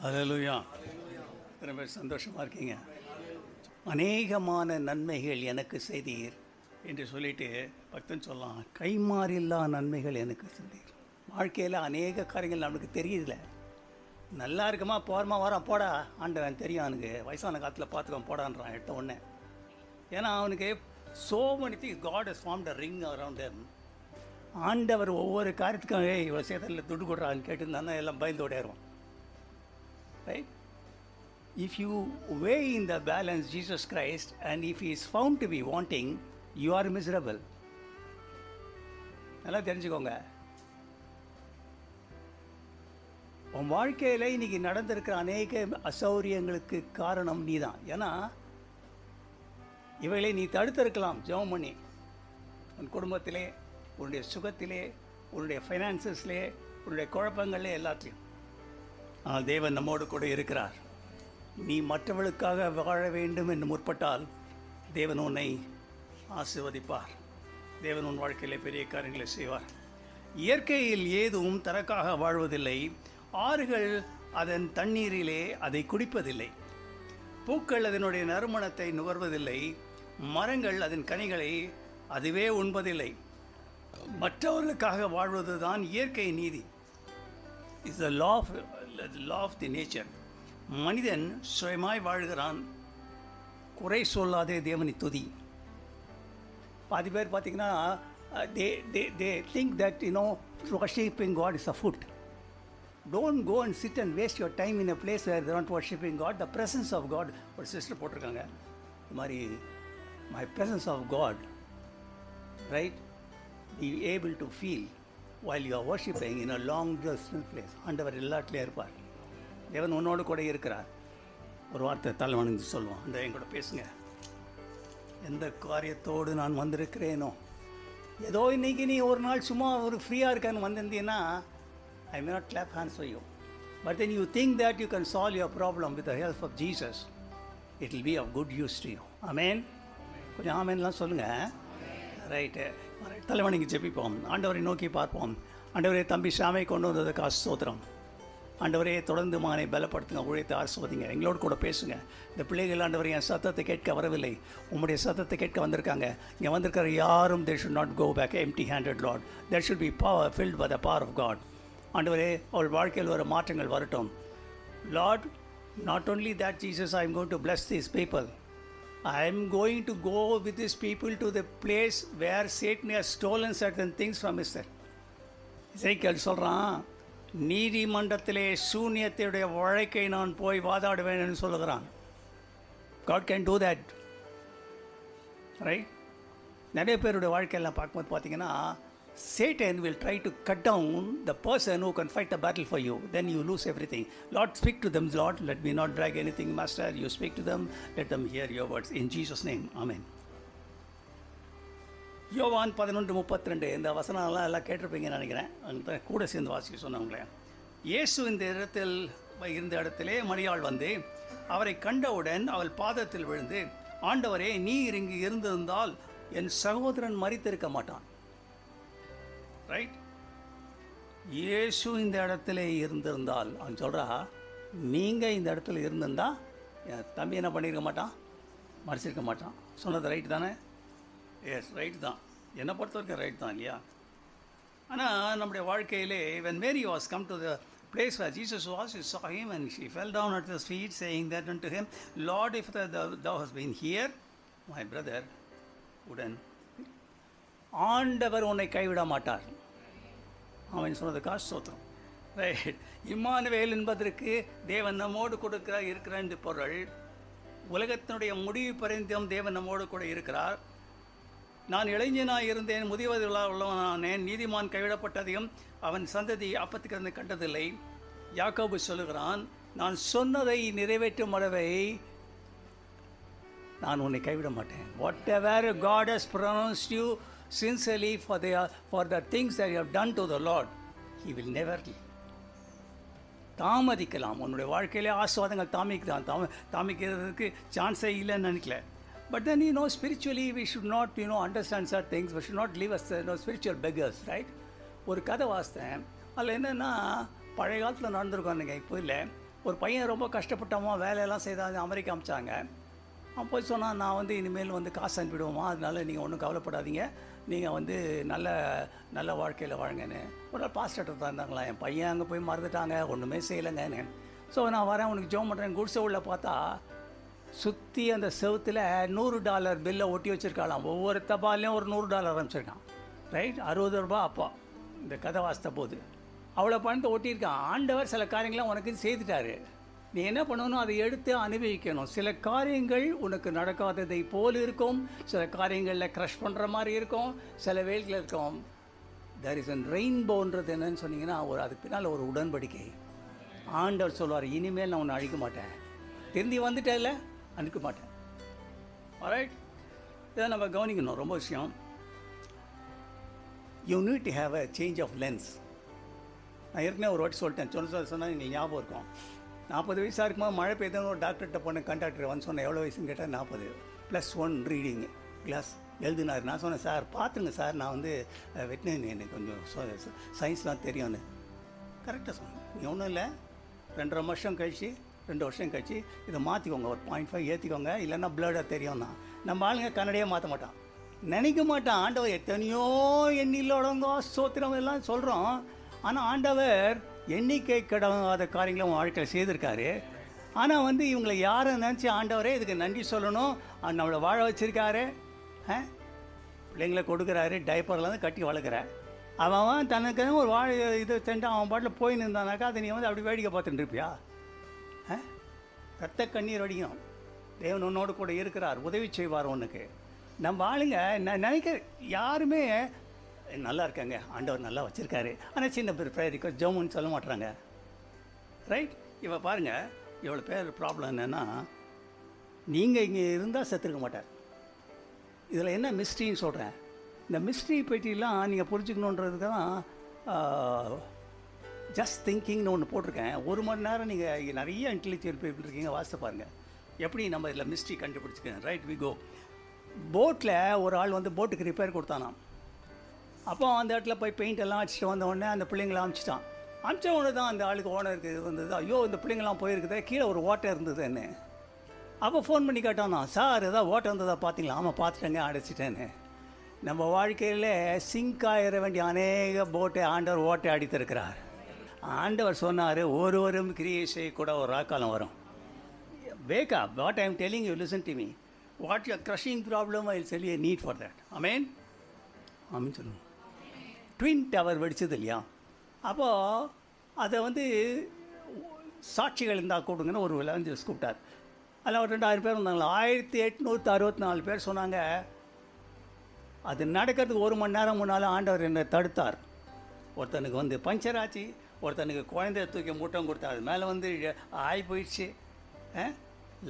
ஹல்லேலூயா. எத்தனை பேர் சந்தோஷமாக இருக்கீங்க? அநேகமான நன்மைகள் எனக்கு செய்தீர் என்று சொல்லிட்டு பக்தன் சொல்லலாம், கைமாறில்லா நன்மைகள் எனக்கு செய்தீர். வாழ்க்கையில் அநேக காரியங்கள் நம்மளுக்கு தெரியல. நல்லா இருக்குமா போகிறமா வரான் போடா ஆண்டவன் தெரியும், அவனுக்கு வயசான காலத்தில் பார்த்துக்கோ போடான்றான் எடுத்த உடனே. ஏன்னா அவனுக்கு so many things God has formed a ring around him. ஆண்டவர் ஒவ்வொரு காரியத்துக்கும் இவ்வளோ சேதத்தில் துட்டு கொடுறான்னு கேட்டுருந்தாங்கன்னா எல்லாம் பயந்து ஓடிடுவான். Right? If you weigh in the balance Jesus Christ and if he is found to be wanting, you are miserable. நல்லா தெரிஞ்சுக்கோங்க. உன் வாழ்க்கையில் இன்னைக்கு நடந்திருக்கிற அநேக அசௌரியங்களுக்கு காரணம் நீ தான். ஏன்னா இவைகளை நீ தடுத்திருக்கலாம் ஜெபம் பண்ணி. உன் குடும்பத்திலே, உன்னுடைய சுகத்திலே, உன்னுடைய ஃபைனான்சஸ்லே, உன்னுடைய குழப்பங்களே எல்லாத்தையும். ஆனால் தேவன் நம்மோடு கூட இருக்கிறார். நீ மற்றவர்களுக்காக வாழ வேண்டும் என்று முற்பட்டால் தேவன் உன்னை ஆசீர்வதிப்பார். தேவன் உன் வாழ்க்கையிலே பெரிய காரியங்களை செய்வார். இயற்கையில் ஏதும் தனக்காக வாழ்வதில்லை. ஆறுகள் அதன் தண்ணீரிலே அதை குடிப்பதில்லை. பூக்கள் அதனுடைய நறுமணத்தை நுகர்வதில்லை. மரங்கள் அதன் கனிகளை அதுவே உண்பதில்லை. மற்றவர்களுக்காக வாழ்வது தான் இயற்கை நீதி. Is the law of the nature. மனிதன் சுயமாய் வாழ்கிறான். குறை சொல்லாதே தேவனை துதி. பாதி பேர் பார்த்தீங்கன்னா they think that worshiping God is a food. Don't go and sit and waste your time in a place where they're not worshiping God. The presence of God. ஒரு சிஸ்டர் போட்டிருக்காங்க இந்த மாதிரி, my presence of God, right, be able to feel while you are worshiping in a long distance place. ஆண்டவர் எல்லாத்துலேயும் இருப்பார். தேவன் உன்னோடு கூட இருக்கிறார். ஒரு வார்த்தை தலைவணங்கி சொல்லுவான், அந்த என் கூட பேசுங்க. எந்த காரியத்தோடு நான் வந்திருக்கிறேனோ, ஏதோ இன்னைக்கு நீ ஒரு நாள் சும்மா ஒரு ஃப்ரீயாக இருக்கான்னு வந்திருந்தீங்கன்னா I may not clap hands for you. But then you think that you can solve your problem with the help of Jesus. It will be of good use to you. Amen? கொஞ்சம் ஆமேன்லாம் சொல்லுங்கள். Right, தலைவணிக்கு ஜெபிப்போம். ஆண்டவரை நோக்கி பார்ப்போம். ஆண்டவரே, தம்பி ஷாமை கொண்டு வந்ததுக்கு ஸ்தோத்திரம். ஆண்டவரே, தொடர்ந்து மகனை பலப்படுத்துங்க, உழைத்து ஆசீர்வதிங்க, எங்களோடு கூட பேசுங்க. இந்த பிள்ளைகள் ஆண்டவரே என் சத்தத்தை கேட்க வரவில்லை, உம்முடைய சத்தத்தை கேட்க வந்திருக்காங்க. இங்கே வந்திருக்கிற யாரும் they should not go back empty handed, Lord. There should be power filled by the power of God. ஆண்டவரே, அவள் வாழ்க்கையில் வர மாற்றங்கள் வரட்டும். Lord, not only that Jesus, I am going to bless these people. I am going to go with these people to the place where Satan has stolen certain things from Israel. இசைக்கேல் சொல்கிறான், நீதிமன்றத்திலே சூன்யத்தையுடைய வழக்கை நான் போய் வாதாடுவேன் என்று சொல்லுகிறான். God can do that, right? நிறைய பேருடைய வாழ்க்கையெல்லாம் பார்க்கும்போது பார்த்தீங்கன்னா, Satan will try to cut down the person who can fight the battle for you. Then you lose everything. Lord, speak to them, Lord. Let me not drag anything, Master. You speak to them. Let them hear your words. In Jesus' name, Amen. யோவான் 11:32 இந்த வசனம்லாம் எல்லாம் கேட்டிருப்பீங்கன்னு நினைக்கிறேன். அந்த கூட சேர்ந்து வாசிக்க சொன்னவங்களே. இயேசு இந்த இடத்திலே மரியாள் வந்து அவரை கண்டவுடன் அவள் பாதத்தில் விழுந்து, ஆண்டவரே, நீர் இங்கு இருந்திருந்தால் என் சகோதரன் மரித்திருக்க மாட்டான். ரைட்? இயேசு இந்த இடத்துல இருந்திருந்தால், அவன் சொல்கிறா, நீங்கள் இந்த இடத்துல இருந்திருந்தா என் தம்பி என்ன பண்ணியிருக்க மாட்டான், மறைச்சிருக்க மாட்டான். சொன்னது ரைட் தானே? எஸ், ரைட் தான். என்னை பொறுத்த வரைக்கும் ரைட் தான், இல்லையா? ஆனால் நம்முடைய வாழ்க்கையிலே when Mary was come to the place where Jesus was, she saw him and she fell down at his feet saying that unto him, Lord, if thou hast been here, my brother wouldn't. ஆண்டவர் உன்னை கைவிட மாட்டார். அவன் சொன்னதுக்காக ஸ்தோத்திரம். Right. Emmanuel என்பதற்கு தேவன் நம்மோடு கொடுக்கிற இருக்கிற இந்த பொருள். உலகத்தினுடைய முடிவு பரிந்தும் தேவன் நம்மோடு கூட இருக்கிறார். நான் இளைஞனாக இருந்தேன், முதியவர்களாக உள்ளவனானேன், நீதிமான் கைவிடப்பட்டதையும் அவன் சந்ததி அப்பத்துக்கு கண்டதில்லை. யாக்கோபு சொல்லுகிறான், நான் சொன்னதை நிறைவேற்றும் அளவை நான் உன்னை கைவிட மாட்டேன். Whatever God has pronounced you sincerely for the things that you have done to the Lord, He will never leave. தாமதிக்கலாம், உன்னுடைய வாழ்க்கையிலே ஆசீர்வாதங்கள் தாமிக்கிறதுக்கு சான்ஸே இல்லைன்னு நினைக்கல. But then spiritually we should not understand certain things. We should not live as spiritual beggars, right? ஒரு கதை வாசித்தேன். அதில் என்னென்னா, பழைய காலத்தில் நடந்திருக்கோம். நீங்கள் இப்போ இல்லை, ஒரு பையன் ரொம்ப கஷ்டப்பட்டவன், வேலையெல்லாம் செய்தாங்க, அமெரிக்கா அமிச்சாங்க. அவன் போய் சொன்னான், நான் வந்து இனிமேல் வந்து காசு அனுப்பிடுவோமா, அதனால நீங்கள் ஒன்றும் கவலைப்படாதீங்க, நீங்கள் வந்து நல்ல நல்ல வாழ்க்கையில் வாழுங்கன்னு. ஒரு நாள் பாஸ்டர்கிட்ட தான் இருந்தாங்களா, என் பையன் அங்கே போய் மறந்துட்டாங்க, ஒன்றுமே செய்யலைங்கன்னு. ஸோ நான் வரேன், உனக்கு ஜோம் பண்ணுறேன். குடிசை உள்ள பார்த்தா சுற்றி அந்த செவுத்தில் $100 பில்லை ஒட்டி வச்சுருக்காளாம். ஒவ்வொரு தபாலையும் ஒரு $100 அனுப்பிச்சிருக்கான். ரைட், 60 ரூபா. அப்போ இந்த கதை வாசித்த போது அவ்வளோ பணத்தை ஒட்டியிருக்கான். ஆண்டவர் சில காரியங்கள்லாம் உனக்கு செய்துட்டாரு. நீ என்ன பண்ணணும், அதை எடுத்து அனுபவிக்கணும். சில காரியங்கள் உனக்கு நடக்காததை போல் இருக்கும், சில காரியங்களில் க்ரஷ் பண்ணுற மாதிரி இருக்கும், சில வேலைகள் இருக்கும். தேர் இஸ் அன் ரெயின்போன்றது என்னன்னு சொன்னீங்கன்னா, அதுக்கு பின்னால் ஒரு உடன்படிக்கை. ஆண்டவர் சொல்லுவார், இனிமேல் நான் உன்னை அழிக்க மாட்டேன், திரும்பி வந்துட்டேன்ல, அனுப்ப மாட்டேன். ஆல்ரைட், இதை நம்ம கவனிக்கணும், ரொம்ப விஷயம். You need to have a change of lens. நான் ஏற்கனவே ஒரு வாட்டி சொல்லிட்டேன், சொன்னால் நீங்கள் ஞாபகம் இருக்கும். 40 வயசாக இருக்கும்போது மழை பெய்யுதுன்னு ஒரு டாக்டர்கிட்ட போனேன். கண்டாக்டர் வந்து சொன்னேன், எவ்வளோ வயசுன்னு கேட்டால் 40 +1 ரீடிங் கிளாஸ் எழுதினார். நான் சொன்னேன், சார் பார்த்துங்க சார், நான் வந்து வெட்டினேன், எனக்கு கொஞ்சம் சயின்ஸ்லாம் தெரியும்னு. கரெக்டாக சொன்னேன். நீ ஒன்றும் இல்லை, 2 வருஷம் கழிச்சு இதை மாற்றிக்கோங்க, ஒரு 0.5 ஏற்றிக்கோங்க, இல்லைன்னா பிளடாக தெரியும்னா. நம்ம ஆளுங்க கன்னடையே மாற்ற மாட்டான், நினைக்க மாட்டான். ஆண்டவர் எத்தனையோ எண்ணிலோடங்கோ சோத்திரம் எல்லாம் சொல்கிறோம். ஆனால் ஆண்டவர் எண்ணிக்கை கடந்த காரியங்களை உன் வாழ்க்கையில் செய்திருக்காரு. ஆனால் வந்து இவங்களை யாரை நினச்சி, ஆண்டவரே இதுக்கு நன்றி சொல்லணும், நம்மளை வாழ வச்சுருக்காரு, பிள்ளைங்களை கொடுக்குறாரு, டைப்பர்லாம் கட்டி வளர்க்குற. அவன் தனக்கு ஒரு இதை சென்று அவன் பாட்டில் போய் நின்றானாக்கா அதை நீ வந்து அப்படி வேடிக்கை பார்த்துட்டு இருப்பியா? ரத்த கண்ணீர் வடிக்கணும். தேவன் உன்னோடு கூட இருக்கிறார், உதவி செய்வார் உனக்கு. நம்ம ஆளுங்க நினைக்க யாருமே நல்லா இருக்காங்க, ஆண்டவர் நல்லா வச்சுருக்காரு, ஆனால் சின்ன பேர் ப்ரேயருக்கு ஜோமுன்னு சொல்ல மாட்டுறாங்க. ரைட், இப்போ பாருங்கள், இவ்வளோ பேர் ப்ராப்ளம் என்னென்னா, நீங்கள் இங்கே இருந்தால் செத்துருக்க மாட்டார். இதில் என்ன மிஸ்ட்ரின்னு சொல்கிறேன். இந்த மிஸ்ட்ரி பற்றிலாம் நீங்கள் புரிஞ்சுக்கணுன்றதுக்கு தான் ஜஸ்ட் திங்கிங்னு ஒன்று போட்டிருக்கேன். 1 மணி நேரம் நீங்கள் நிறைய இன்டெலிஜுவல் பீப்புள் இருக்கீங்க, வாசித்து பாருங்கள் எப்படி நம்ம இதில் மிஸ்ட்ரி கண்டுபிடிச்சிக்கேன். Right, we go. போட்டில் ஒரு ஆள் வந்து போட்டுக்கு ரிப்பேர் கொடுத்தானாம். அப்போ அந்த இடத்துல போய் பெயிண்ட் எல்லாம் அடிச்சுட்டு வந்த உடனே அந்த பிள்ளைங்களை அனுப்பிச்சிட்டான். அனுப்பிச்ச உடனே தான் அந்த ஆளுக்கு ஓனருக்கு இது வந்தது, ஐயோ இந்த பிள்ளைங்களாம் போயிருக்குது, கீழே ஒரு ஓட்டை இருந்ததுன்னு. அப்போ ஃபோன் பண்ணி கேட்டானா, சார் ஏதாவது ஓட்டை இருந்ததா பார்த்தீங்களா? ஆமாம் பார்த்துட்டேங்க, அடைச்சிட்டேன்னு. நம்ம வாழ்க்கையில் சிங்க் ஆகிட வேண்டிய அநேக போட்டை ஆண்டவர் ஓட்டை அடித்திருக்கிறார். ஆண்டவர் சொன்னார், ஒருவரும் கிரியை செய்யக்கூட ஒரு ராக்காலம் வரும். Wake up, what I am telling you, listen to me. What you crushing problem I will tell you a need for that. ஆமென், ஆமென் சொல்லுங்கள். ட்வின் டவர் வெடிச்சது இல்லையா? அப்போது அதை வந்து சாட்சிகள் இருந்தால் கூடுங்கன்னு ஒரு விளையாண்டு கூப்பிட்டார். அதில் ஒரு 2000 பேர் இருந்தாங்களா. 1864 பேர் சொன்னாங்க. அது நடக்கிறதுக்கு 1 மணி நேரம் முன்னால் ஆண்டவர் என்னை தடுத்தார். ஒருத்தனுக்கு வந்து பஞ்சர் ஆச்சு, ஒருத்தனுக்கு குழந்தைய தூக்கி மூட்டம் கொடுத்தாரு, அது மேலே வந்து ஆகி போயிடுச்சு.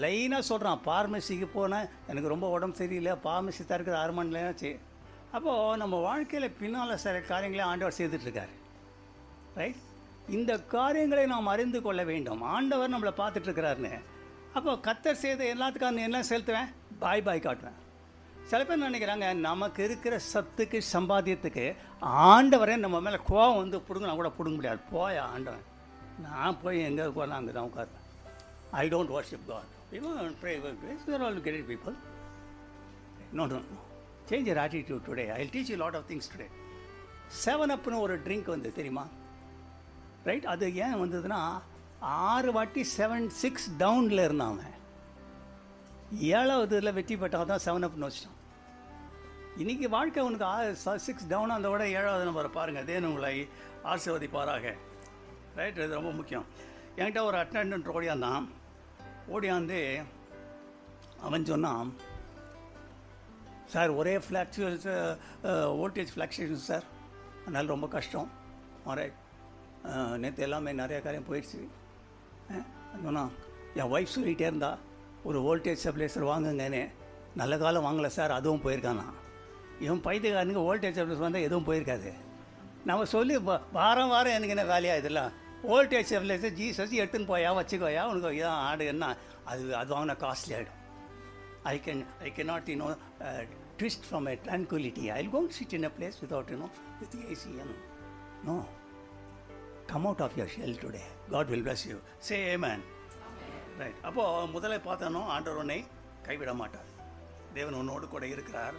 லைனாக சொல்கிறான், ஃபார்மசிக்கு போனேன், எனக்கு ரொம்ப உடம்பு சரியில்லை, ஃபார்மசி தடுக்கிற 6 மணி நேரம் ஆச்சு. அப்போது நம்ம வாழ்க்கையில் பின்னால் சில காரியங்களே ஆண்டவர் செய்துட்ருக்கார். ரைட், இந்த காரியங்களை நாம் அறிந்து கொள்ள வேண்டும். ஆண்டவர் நம்மளை பார்த்துட்ருக்கிறாருன்னு. அப்போ கர்த்தர் செய்த எல்லாத்துக்காக என்ன செலுத்துவேன், பாய் காட்டுவேன். சில பேர் நினைக்கிறாங்க, நமக்கு இருக்கிற சத்துக்கு சம்பாத்தியத்துக்கு ஆண்டவரே நம்ம மேலே கோவம் வந்து பிடுங்கினா கூட பிடுங்க முடியாது. போயா ஆண்டவன், நான் போய் எங்கே போனால் அங்கே தான் உட்காருவேன். I don't worship God. You know, pray, we are all great people. No. Change your attitude today. I'll teach you a lot of things today. 7-Upனு ஒரு ட்ரிங்க் வந்து தெரியுமா? ரைட், அது ஏன் வந்ததுன்னா 6 வாட்டி 7-6 டவுனில் இருந்தாங்க. 7வது இதில் வெற்றி பெற்றால் தான் 7-Upனு வச்சிட்டான். இன்றைக்கி வாழ்க்கை உனக்கு 6 டவுன், அந்த விட 7வது நம்பரை பாருங்கள். தேவன் உங்களை ஆசீர்வதிப்பாராக. ரைட், இது ரொம்ப முக்கியம். என்கிட்ட ஒரு அட்டெண்டன்ட் ஓடியாந்து அவன் சொன்னான், சார் ஒரே ஃப்ளாக்சுவல்ஸ் வோல்டேஜ் ஃப்ளாக்சுவேஷன் சார், அதனால் ரொம்ப கஷ்டம். ரைட், நேற்று எல்லாமே நிறைய காரியம் போயிடுச்சு. சொன்னான், என் ஒய்ஃப் சொல்லிகிட்டே இருந்தா, ஒரு வோல்டேஜ் ஸ்டெபிலைசர் வாங்குங்கன்னு. நல்ல காலம் வாங்கலை சார், அதுவும் போயிருக்கானா. இவன் பைத்தியக்காரனுக்கு வோல்டேஜ் ஸ்டெபிலைசர் வந்தால் எதுவும் போயிருக்காது. நம்ம சொல்லி வாரம் எனக்கு என்ன வேலையாக இதெல்லாம். வோல்டேஜ் ஸ்டெபிலைசர் ஜீசஸ் எடுத்துன்னு போயா, வச்சுக்கோயா, உனக்கு இதான் ஆடு என்ன, அது வாங்கினா காஸ்ட்லி ஆகிடும். I cannot twist from a tranquility. I'll go and sit in a place without with AC. No. Come out of your shell today. God will bless you. Say amen. Right. அப்போது முதல்ல பார்த்தோன்னா ஆண்டவர் உன்னை கைவிட மாட்டார். தேவன் உன்னோடு கூட இருக்கிறார்.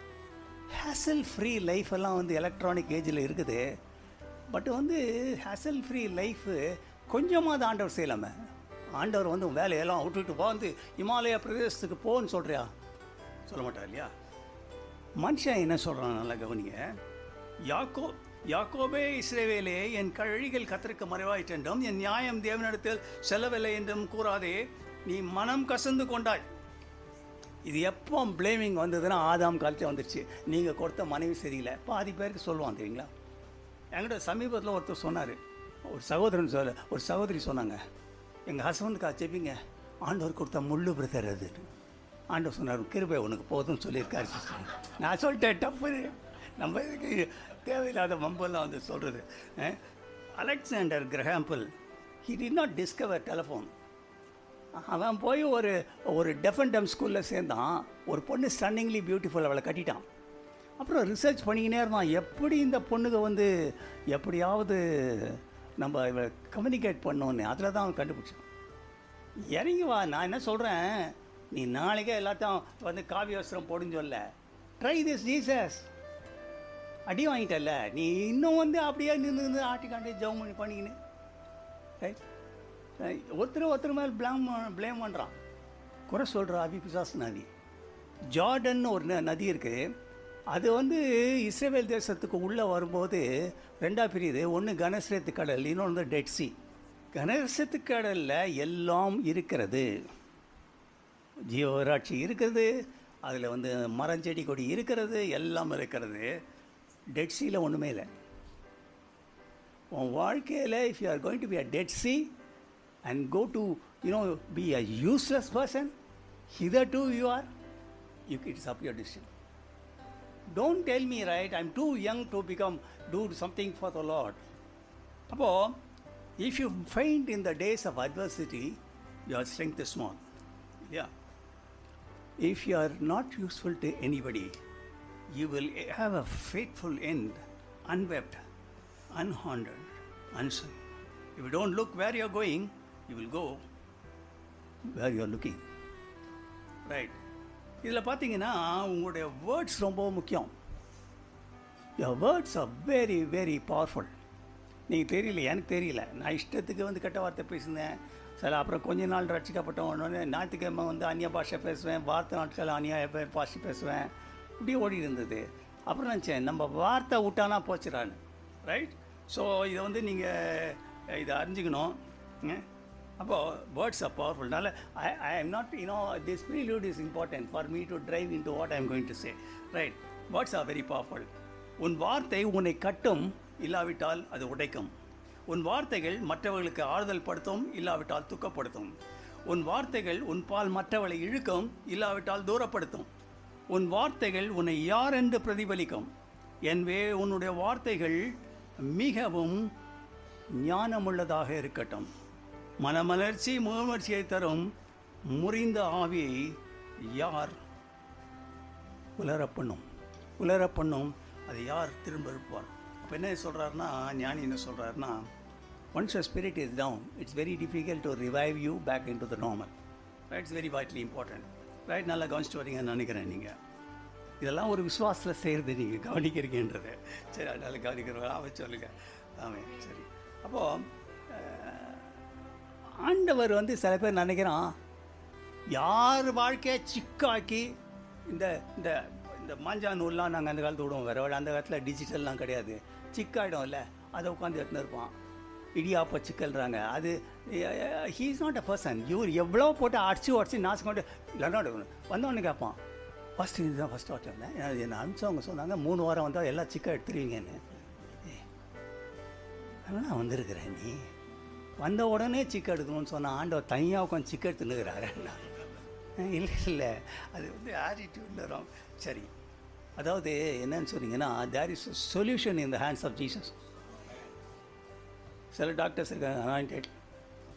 ஹேசல் ஃப்ரீ லைஃப் எல்லாம் வந்து எலக்ட்ரானிக் ஏஜில் இருக்குது. பட் வந்து ஹேசல் ஃப்ரீ லைஃபு கொஞ்சமாக தான் ஆண்டவர் செய்யலாமே. ஆண்டவர் வந்து வேலையெல்லாம் விட்டுட்டு வந்து இமாலய பிரதேசத்துக்கு போன்னு சொல்கிறியா? சொல்ல மாட்டார் இல்லையா? மனுஷன் என்ன சொல்கிறான் நல்லா கவனிங்க. யாக்கோபே இஸ்ரவேலே, என் கழிகள் கர்த்தருக்கு மறைவாயிற்றென்றும் என் நியாயம் தேவனிடத்தில் செல்லவில்லை என்றும் கூறாதே, நீ மனம் கசந்து கொண்டாய். இது எப்போ பிளேமிங் வந்ததுன்னா ஆதாம் காலத்தில் வந்துடுச்சு. நீங்கள் கொடுத்த மனைவி சரியில்லை. பாதி பேருக்கு சொல்லுவான் தெரியுங்களா? என்கிட்ட சமீபத்தில் ஒருத்தர் சொன்னார், ஒரு சகோதரி சொன்னாங்க, எங்கள் ஹஸ்பண்டுக்காக செப்பிங்க, ஆண்டவர் கொடுத்த முள்ளு பிரதர் அது. ஆண்டவர் சொன்னார், கிருபை உனக்கு போதும்னு சொல்லியிருக்காரு. நான் சொல்லிட்டேன், டப்பு நம்ம இதுக்கு தேவையில்லாத மம்பெல்லாம் வந்து சொல்கிறது. Alexander Graham Bell, he did not discover telephone. அவன் போய் ஒரு டெஃப் அண்ட் டெம் ஸ்கூலில் சேர்ந்தான். ஒரு பொண்ணு ஸ்டன்னிங்லி பியூட்டிஃபுல், அவளை கட்டிட்டான். அப்புறம் ரிசர்ச் பண்ணிக்கினே இருந்தான், எப்படி இந்த பொண்ணுக்கு வந்து எப்படியாவது நம்ம இவளை கம்யூனிகேட் பண்ணோன்னு. அதில் தான் அவன் கண்டுபிடிச்சான். இறங்கி வா, நான் என்ன சொல்கிறேன், நீ நாளைக்கே எல்லாத்தையும் வந்து காவி வஸ்திரம் போடுன்னு சொல்ல. Try this Jesus. அடி வாங்கிட்டல, நீ இன்னும் வந்து அப்படியே நின்று ஆட்டிக்காண்டி ஜெபம் பண்ணிக்கின்னு. ரைட். ஒருத்தர் மேலே ப்ளேம் பண்ணுறான், குறை சொல்கிற அபிபிசாஸ் நதி. ஜார்டன் ஒரு நதி இருக்குது. அது வந்து இஸ்ரேல் தேசத்துக்கு உள்ளே வரும்போது ரெண்டாக பிரியுது. ஒன்று கனசரேத்து கடல், இன்னொன்று டெட் சி. கனசரத்து கடலில் எல்லாம் இருக்கிறது, ஜீவராட்சி இருக்கிறது, அதில் வந்து மரஞ்செடி கொடி இருக்கிறது, எல்லாம் இருக்கிறது. டெட் சீயில் ஒன்றுமே இல்லை. உன் வாழ்க்கையில் if you are going to be a dead sea and go to, be a useless person, hitherto you are, it's up your decision. Don't tell me, right, I'm too young to do something for the Lord. Appo, if you find in the days of adversity, your strength is small. Yeah. If you are not useful to anybody, you will have a faithful end, unwept, unhaunted, unsung. If you don't look where you are going, you will go where you are looking. Right. இதில் பார்த்தீங்கன்னா உங்களுடைய words ரொம்ப முக்கியம். your words are very very powerful. நீங்கள் தெரியல, எனக்கு தெரியல, நான் இஷ்டத்துக்கு வந்து கெட்ட வார்த்தை பேசுனேன். சில அப்புறம் கொஞ்ச நாள் ரட்சிக்கப்பட்ட உடனே ஞாயிற்றுக்கிழமை வந்து அந்நிய பாஷை பேசுவேன், வார்த்தை நாட்கள் அந்நிய பாஷை பேசுவேன், இப்படி ஓடி இருந்தது. அப்புறம் நினச்சேன், நம்ம வார்த்தை விட்டானா போச்சுறான்னு. ரைட். ஸோ இதை வந்து நீங்கள் இதை அறிஞ்சிக்கணும். அப்போது வேர்ட்ஸ் ஆர் பவர்ஃபுல்னால I am not this prelude is important for me to drive into what I am going to say. Right. Words are very powerful. உன் வார்த்தை உன்னை கட்டும், இல்லாவிட்டால் அது உடைக்கும். உன் வார்த்தைகள் மற்றவர்களுக்கு ஆறுதல் படுத்தும், இல்லாவிட்டால் துக்கப்படுத்தும். உன் வார்த்தைகள் உன் பால் மற்றவளை இழுக்கும், இல்லாவிட்டால் தூரப்படுத்தும். உன் வார்த்தைகள் உன்னை யார் என்று பிரதிபலிக்கும். எனவே உன்னுடைய வார்த்தைகள் மிகவும் ஞானமுள்ளதாக இருக்கட்டும். மனமலர்ச்சி முகமலர்ச்சியை தரும் முறிந்த ஆவியை யார் உலரப்பண்ணும் அதை யார் திரும்ப இருப்பார்? அப்போ என்ன சொல்கிறாருன்னா, ஞானி என்ன சொல்கிறாருன்னா, once your spirit is down, it's very difficult to revive you back into the normal. Right? It's very vitally important. Right. நல்லா கவனிச்சுட்டு வரீங்கன்னு நினைக்கிறேன். நீங்கள் இதெல்லாம் ஒரு விசுவாசத்தில் செய்கிறது நீங்கள் கவனிக்கிறீங்கன்றது. சரி, அதனால் கவனிக்கிறவங்க அவ சொல்லுங்கள். ஆமாம். சரி. அப்போது ஆண்டவர் வந்து சில பேர் நினைக்கிறான், யார் வாழ்க்கையை சிக்காக்கி இந்த இந்த இந்த மாஞ்சா நூல்லாம் நாங்கள் அந்த காலத்து விடுவோம். வேறு அந்த காலத்தில் டிஜிட்டல்லாம் கிடையாது. சிக்காயிடும் இல்லை, அதை உட்காந்து எடுத்துன்னு இருப்பான். இடியாப்ப சிக்கல்றாங்க. அது he is not a person. இவர் எவ்வளோ போட்டு அடிச்சு நாசம் கொண்டு இல்லைன்னா வந்தவொடனே கேட்பான், ஃபஸ்ட்டு இதுதான் ஃபஸ்ட்டு வாட்ச் வந்தேன். என்னை அனுப்பிச்சவங்க சொன்னாங்க 3 வாரம் வந்தால் எல்லாம் சிக்கன் எடுத்துருவீங்கன்னு. அதனால் வந்திருக்கிறேன். நீ வந்த உடனே சிக்கன் எடுக்கணும்னு சொன்னால் ஆண்டவர் தனியாக உட்காந்து சிக்கன் எடுத்துன்னுக்கிறாரு. இல்லை, அது வந்து ஆட்டிடியூடில் வரும். சரி, அதாவது என்னன்னு சொன்னீங்கன்னா, there is a solution in the hands of Jesus. சில டாக்டர்ஸ் இருக்காங்க அனாயிண்டட்,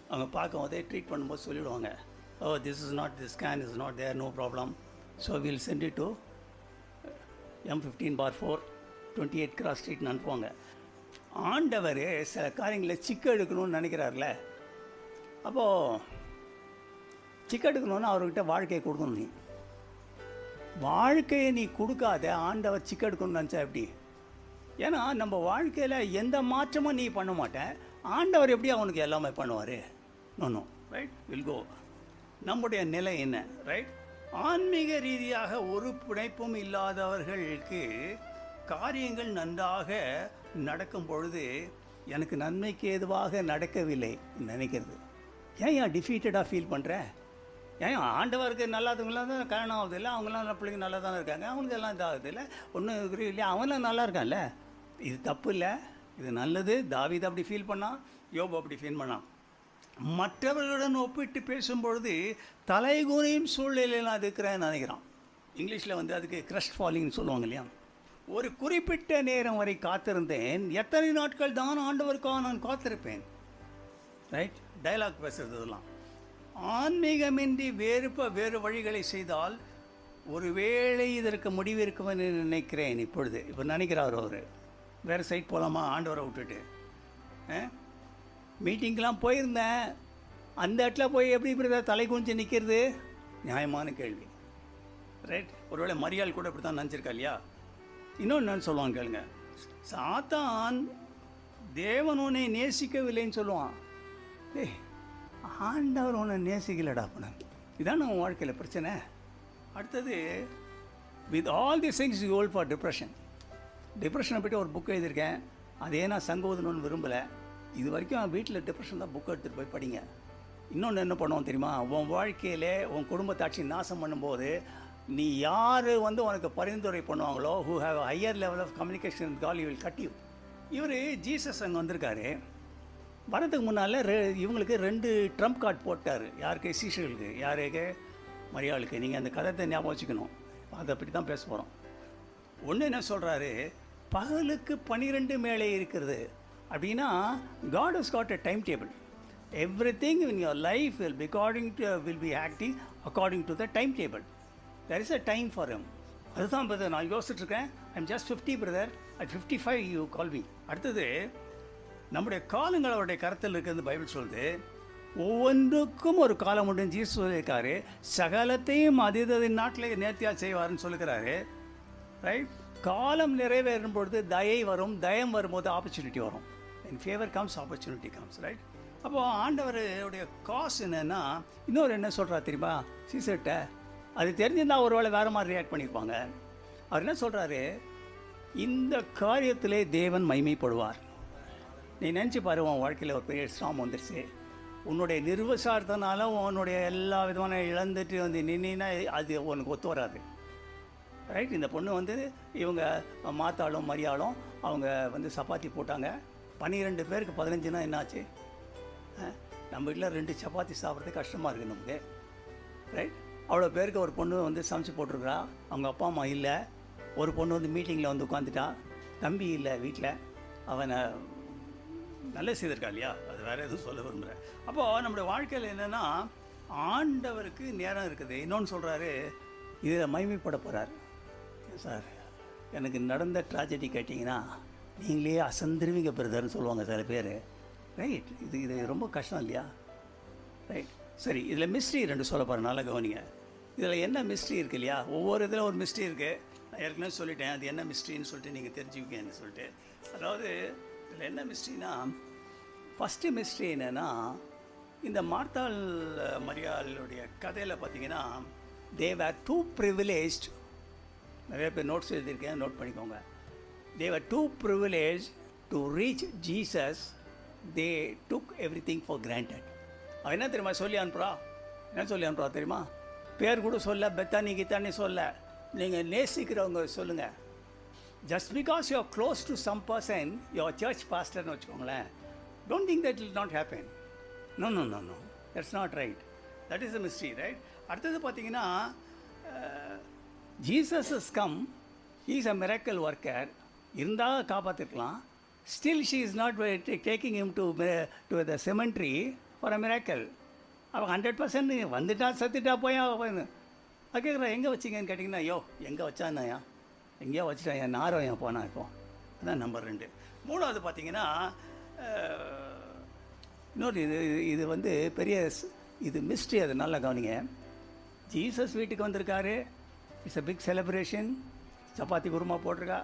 அவங்க பார்க்கும் போதே ட்ரீட் பண்ணும்போது சொல்லிவிடுவாங்க, oh this is not, this scan is not there, no problem, so will send it to M15/4 28 Cross Streetன்னு அனுப்புவாங்க. ஆண்டவர் சில காரியங்களை சிக்க எடுக்கணும்னு நினைக்கிறார்ல, அப்போது சிக்க எடுக்கணும்னா அவர்கிட்ட வாழ்க்கையை கொடுக்கணும். நீ வாழ்க்கையை நீ கொடுக்காத ஆண்டவர் சிக்க எடுக்கணும்னு நினச்சா எப்படி? ஏன்னா நம்ம வாழ்க்கையில் எந்த மாற்றமும் நீ பண்ண மாட்டேன், ஆண்டவர் எப்படி அவனுக்கு எல்லாமே பண்ணுவார்? No right, will go. நம்முடைய நிலை என்ன? ரைட், ஆன்மீக ரீதியாக ஒரு பிணைப்பும் இல்லாதவர்களுக்கு காரியங்கள் நன்றாக நடக்கும் பொழுது எனக்கு நன்மைக்கு ஏதுவாக நடக்கவில்லை நினைக்கிறது. ஏன் டிஃபீட்டடாக ஃபீல் பண்ணுற? ஏன் ஆண்டவருக்கு நல்லாதவங்களாம் தான் கல்யாணம் ஆகுது இல்லை, அவங்களாம் நல்ல பிள்ளைங்க நல்லா தானே இருக்காங்க, அவங்களுக்கு எல்லாம் இதாகுது இல்லை, ஒன்றும் இல்லையா, அவங்களாம் நல்லா இருக்கான்ல. இது தப்பு இல்லை, இது நல்லது. தாவீது அப்படி ஃபீல் பண்ணான், யோபு அப்படி ஃபீல் பண்ணான். மற்றவர்களுடன் ஒப்பிட்டு பேசும்பொழுது தலைகுனியும் சூழ்நிலையில் நான் இருக்கிறேன்னு நினைக்கிறான். இங்கிலீஷில் அதுக்கு க்ரஸ்ட் ஃபாலிங்னு சொல்லுவாங்க இல்லையா. ஒரு குறிப்பிட்ட நேரம் வரை காத்திருந்தேன், எத்தனை நாட்கள் தான் ஆண்டவருக்காக நான் காத்திருப்பேன்? ரைட், டயலாக் பேசுகிறது இதெல்லாம். ஆன்மீகமின்றி வேறு வழிகளை செய்தால் ஒருவேளை இதற்கு முடிவு இருக்குமென்னு நினைக்கிறேன். இப்போ நினைக்கிறார் அவர், வேறு சைட் போகலாமா ஆண்டவரை விட்டுட்டு? மீட்டிங்கெலாம் போயிருந்தேன், அந்த இடத்துல போய் எப்படி இப்படி தலை குனிஞ்சு நிற்கிறது? நியாயமான கேள்வி. ரைட், ஒருவேளை மரியாள் கூட இப்படி தான் நினச்சிருக்கா இல்லையா? இன்னொன்று என்ன சொல்லுவான் கேளுங்க, சாத்தான் தேவன் உன்னை நேசிக்கவில்லைன்னு சொல்லுவான். ஆண்டவர் உன்னை நேசிக்கலடா பண்ண. இதான் நம்ம வாழ்க்கையில் பிரச்சனை. அடுத்தது, with all the things you call for டிப்ரெஷனை பற்றி ஒரு புக் எழுதியிருக்கேன். அதே நான் சங்கோதனன்னு விரும்பலை. இது வரைக்கும் வீட்டில் டிப்ரெஷன் தான் புக் எடுத்துகிட்டு போய் படிங்க. இன்னொன்று என்ன பண்ணுவோம் தெரியுமா? உன் வாழ்க்கையில் உன் குடும்பத்தாட்சி நாசம் பண்ணும்போது நீ யார் உனக்கு பரிந்துரை பண்ணுவாங்களோ, who have higher level of communication with God, you will cut you. இவர் ஜீசஸ் அங்கே வந்திருக்காரு. வரதுக்கு முன்னால் இவங்களுக்கு 2 ட்ரம்ப் கார்டு போட்டார். யாருக்கு? சீஷர்களுக்கு. யாருக்கு? மரியாளுக்கு. நீங்கள் அந்த கதை ஞாபகம் வச்சுக்கணும். அதை பற்றி தான் பேச போகிறோம். ஒன்று என்ன சொல்கிறாரு, பகலுக்கு 12 மேலே இருக்கிறது அப்படின்னா God has got a time table. Everything in your life will be acting according to the time table. There is a time for him. அதுதான் பிரதர் நான் யோசிச்சுட்ருக்கேன். I'm just 50 brother, at 55 you call me. அடுத்தது, நம்முடைய காலங்கள் அவருடைய கருத்தில் இருக்கிறது Bible சொல்லுது. ஒவ்வொன்றுக்கும் ஒரு காலம் உண்டு. ஜீசஸ் சொல்லியிருக்காரு, சகலத்தையும் அதீதத்தின் நாட்டிலே நேர்த்தியாக செய்வார்னு சொல்லுகிறாரு. ரைட், காலம் நிறைவேறும் பொழுது தயை வரும், தயம் வரும்போது ஆப்பர்ச்சுனிட்டி வரும். இன் favour comes opportunity comes. Right, அப்போது ஆண்டவருடைய காசு என்னென்னா, இன்னொரு என்ன சொல்கிறா தெரியுமா சீசர்கிட்ட? அது தெரிஞ்சிருந்தால் ஒரு வேளை வேறு மாதிரி ரியாக்ட் பண்ணியிருப்பாங்க. அவர் என்ன சொல்கிறாரு, இந்த காரியத்திலே தேவன் மகிமைப்படுவார். நீ நினச்சி பாரு, உன் வாழ்க்கையில் ஒரு பெரிய ஸ்டாம் வந்துடுச்சு, உன்னுடைய நிர்வசாரத்தினால உன்னுடைய எல்லா விதமான இழந்துட்டு நின்னா அது உனக்கு ஒத்து வராது. ரைட், இந்த பொண்ணு இவங்க மாத்தாளும் மரியாளும் அவங்க சப்பாத்தி போட்டாங்க. 12 பேருக்கு 15னா என்னாச்சு? நம்ம வீட்டில் 2 சப்பாத்தி சாப்பிட்றது கஷ்டமாக இருக்குது நமக்கு. ரைட், அவ்வளோ பேருக்கு ஒரு பொண்ணு சமைச்சு போட்டிருக்கிறா. அவங்க அப்பா அம்மா இல்லை. ஒரு பொண்ணு மீட்டிங்கில் உட்காந்துட்டா. தம்பி இல்லை வீட்டில். அவனை நல்ல செய்திருக்கா இல்லையா? அது வேறு எதுவும் சொல்ல விரும்புகிறேன். அப்போது நம்முடைய வாழ்க்கையில் என்னென்னா, ஆண்டவருக்கு நேரம் இருக்குது. இன்னொன்று சொல்கிறாரு, இதில் மகிமைப்பட போகிறார். சார், எனக்கு நடந்த ட்ராஜடி கேட்டிங்கன்னா நீங்களே அசந்துருவீங்க பிரதர்னு சொல்லுவாங்க சில பேர். ரைட், இது ரொம்ப கஷ்டம் இல்லையா? ரைட், சரி, இதில் மிஸ்ட்ரி 2 சொல்ல போகிறேன், நல்லா கவனிங்க. இதில் என்ன மிஸ்ட்ரி இருக்குது இல்லையா? ஒவ்வொரு இதில் ஒரு மிஸ்ட்ரி இருக்குது. நான் ஏற்கனவே சொல்லிட்டேன் அது என்ன மிஸ்ட்ரின்னு சொல்லிட்டு நீங்கள் தெரிஞ்சுக்கன்னு சொல்லிட்டு. அதாவது இதில் என்ன மிஸ்ட்ரினா, ஃபஸ்ட்டு மிஸ்ட்ரி என்னென்னா, இந்த மார்த்தாள் மரியாளுடைய கதையில் பார்த்தீங்கன்னா, தே வேர் டூ ப்ரிவிலேஜ்ட். நிறைய பேர் நோட்ஸ் எழுதியிருக்கேன், நோட் பண்ணிக்கோங்க. They were too privilege to reach Jesus. They took everything for granted. அவன் என்ன தெரியுமா சொல்லி அனுப்புகிறா? என்ன சொல்லி அனுப்புகிறா தெரியுமா? பேர் கூட சொல்ல, பெத்தானி கித்தானி சொல்ல, நீங்கள் நேசிக்கிறவங்க சொல்லுங்கள். Just because you are close to some person, your church பாஸ்டர்னு வச்சுக்கோங்களேன், don't think that will not happen. No no no no, that's not right. That is the mystery. Right, அடுத்தது பார்த்தீங்கன்னா, Jesus is come, he is a miracle worker. இருந்தால் காப்பாற்றிருக்கலாம். Still she is not taking him to the cemetery for a miracle. அவன் 100% வந்துட்டா சத்துட்டா போய் அது கேட்குறா, எங்கே வச்சிங்கன்னு கேட்டிங்கன்னா, ஐயோ எங்கே வச்சானாயா, எங்கேயோ வச்சுட்டான், என் நாரம் என் போனா இப்போ. அதான் நம்பர் 2. மூணாவது பார்த்தீங்கன்னா இன்னொரு இது வந்து பெரிய இது மிஸ்ட்ரி, அது நல்லா கவனிங்க. ஜீசஸ் வீட்டுக்கு வந்திருக்காரு, it's a big celebration, chapati kurma போட்டிருக்கா,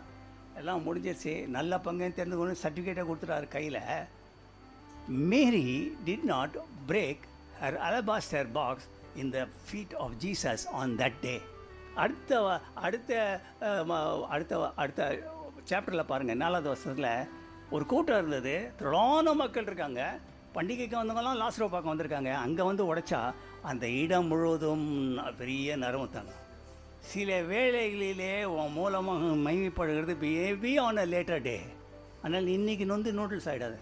எல்லாம் முடிஞ்சிருச்சு, நல்ல பங்குன்னு தெரிந்து கொண்டு சர்டிஃபிகேட்டை கொடுத்துட்டாரு கையில். Mary did not break her alabaster box in the feet of Jesus on that day. அடுத்த அடுத்த அடுத்த அடுத்த சாப்டரில் பாருங்கள், 4வது வருஷத்தில் ஒரு கூட்டம் இருந்தது, திரளான மக்கள் இருக்காங்க, பண்டிகைக்கு வந்தவங்கலாம் லாஸ்ரோ பார்க்க வந்திருக்காங்க. அங்கே வந்து உடைச்சா அந்த இடம் முழுவதும் பெரிய நரமுத்தாங்க. சில வேளைகளிலே உன் மூலமாக மைமைப்படுகிறது மேபி ஆன் அ லேட்டர் டே. ஆனால் இன்றைக்கி நூடுல்ஸ் ஆகிடாது.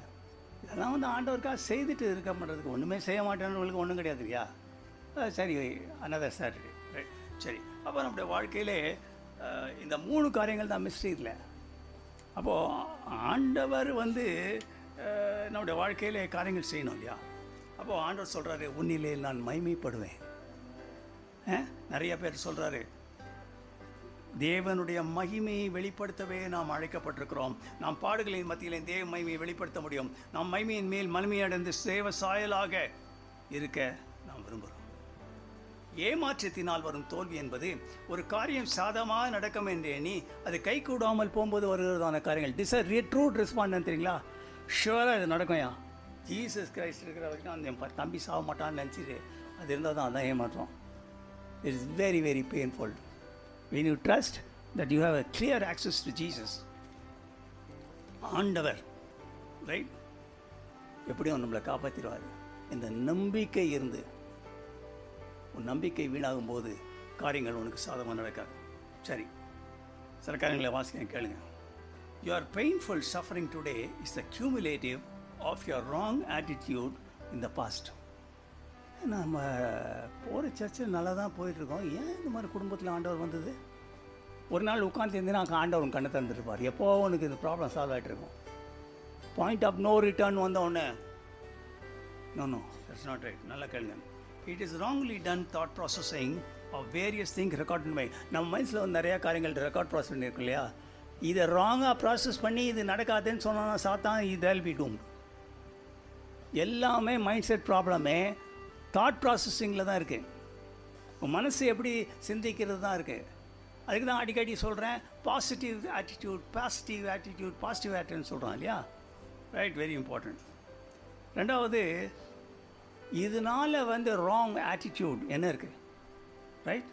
இதெல்லாம் வந்து ஆண்டவருக்காக செய்துட்டு இருக்க பண்ணுறதுக்கு ஒன்றுமே செய்ய மாட்டேன்னு ஒன்றும் கிடையாது இல்லையா? சரி, another Saturday, ரைட். சரி, அப்போ நம்முடைய வாழ்க்கையிலே இந்த 3 காரியங்கள் தான் மிஸ்ட்ரி இல்லை. அப்போது ஆண்டவர் வந்து நம்முடைய வாழ்க்கையிலே காரியங்கள் செய்யணும் இல்லையா? அப்போது ஆண்டவர் சொல்கிறாரு, உன்னிலே நான் மகிமைப்படுவேன். நிறைய பேர் சொல்கிறாரு, தேவனுடைய மகிமையை வெளிப்படுத்தவே நாம் அழைக்கப்பட்டிருக்கிறோம். நாம் பாடுகளின் மத்தியிலே தேவ மகிமையை வெளிப்படுத்த முடியும். நாம் மகிமையின் மேல் மகிமையடைந்து சேவ சாயலாக இருக்க நாம் விரும்புகிறோம். ஏமாற்றத்தினால் வரும் தோல்வி என்பது ஒரு காரியம் சாதமாக நடக்கும் என்று எண்ணி அது கை கூடாமல் போகும்போது வருகிறதான காரியங்கள். ட்ரூ ரெஸ்பாண்ட் தெரியுங்களா? ஷுவராக இது நடக்கும்யா. ஜீசஸ் கிரைஸ்ட் இருக்கிற வரைக்கும் அந்த தம்பி சாக மாட்டான்னு நினச்சிட்டு அது இருந்தால் தான் அதான் ஏமாற்றம். It is very very painful. when you trust that you have a clear access to Jesus, ஆண்டவர் ரைட் எப்படியும் நம்மளை காப்பாற்றிடுவார். இந்த நம்பிக்கை இருந்து உன் நம்பிக்கை வீணாகும் போது காரியங்கள் உனக்கு சாதமாக நடக்காது. சரி, சில காரியங்களை வாசிக்க கேளுங்க. your painful suffering today is the cumulative of your wrong attitude in the past. நம்ம போகிற சர்ச்சில் நல்லா தான் போயிட்டுருக்கோம், ஏன் இந்த மாதிரி குடும்பத்தில் ஆண்டவர் வந்தது? ஒரு நாள் உட்காந்துருந்தீங்கன்னா ஆண்டவர் கண்ணை தந்துருப்பார். எப்போ உனக்கு இந்த ப்ராப்ளம் சால்வ் ஆகிட்டு இருக்கும். பாயிண்ட் ஆஃப் நோ ரிட்டர்ன் வந்த உடனே நோ தட்ஸ் நாட் ரைட். நல்லா கேளுங்க. It is wrongly done thought processing of various thing record my. நம்ம மைண்ட்ஸில் வந்து நிறையா காரியங்கள் ரெக்கார்ட் ப்ராசஸ் பண்ணியிருக்கோம் இல்லையா? இதை ராங்காக ப்ராசஸ் பண்ணி இது நடக்காதுன்னு சொன்னோன்னா சாத்தான் இதில் பி டூம்ட். எல்லாமே மைண்ட் செட் ப்ராப்ளமே தாட் ப்ராசஸிங்கில் தான் இருக்குது. உங்கள் மனசு எப்படி சிந்திக்கிறது தான் இருக்குது. அதுக்கு தான் அடிக்கடி சொல்கிறேன், பாசிட்டிவ் ஆட்டிடியூட் சொல்கிறோம் இல்லையா? Right, very important. ரெண்டாவது, இதனால் வந்து ராங் ஆட்டிடியூட் என்ன இருக்குது? ரைட்,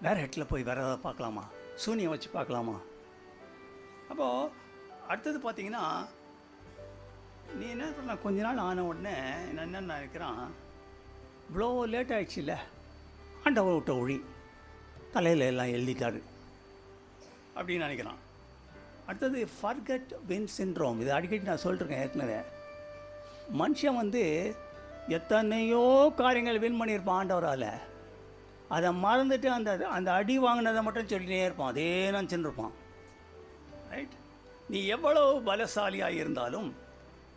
வேறு இடத்துல போய் வேறு ஏதாவது பார்க்கலாமா, சூனியம் வச்சு பார்க்கலாமா? அப்போது அடுத்தது பார்த்தீங்கன்னா, நீ என்ன பண்ண, கொஞ்ச நாள் ஆன உடனே நான் என்ன நினைக்கிறான், இவ்வளோ லேட் ஆகிடுச்சு இல்லை, ஆண்டவர் விட்ட ஒழி தலையில் எல்லாம் எழுதிட்டாரு அப்படின்னு நினைக்கிறான். அடுத்தது ஃபர்கெட் வின் சின்ட்ரோம். இது அடிக்கடி நான் சொல்லிட்டுருக்கேன் ஏற்கனவே. மனுஷன் வந்து எத்தனையோ காரியங்கள் வின் பண்ணியிருப்பான் ஆண்டவரால், அதை மறந்துட்டு அந்த அந்த அடி வாங்கினதை மட்டும் சொல்லிகிட்டே இருப்பான், அதே நினச்சின்னு இருப்பான். ரைட், நீ எவ்வளோ பலசாலியாக இருந்தாலும்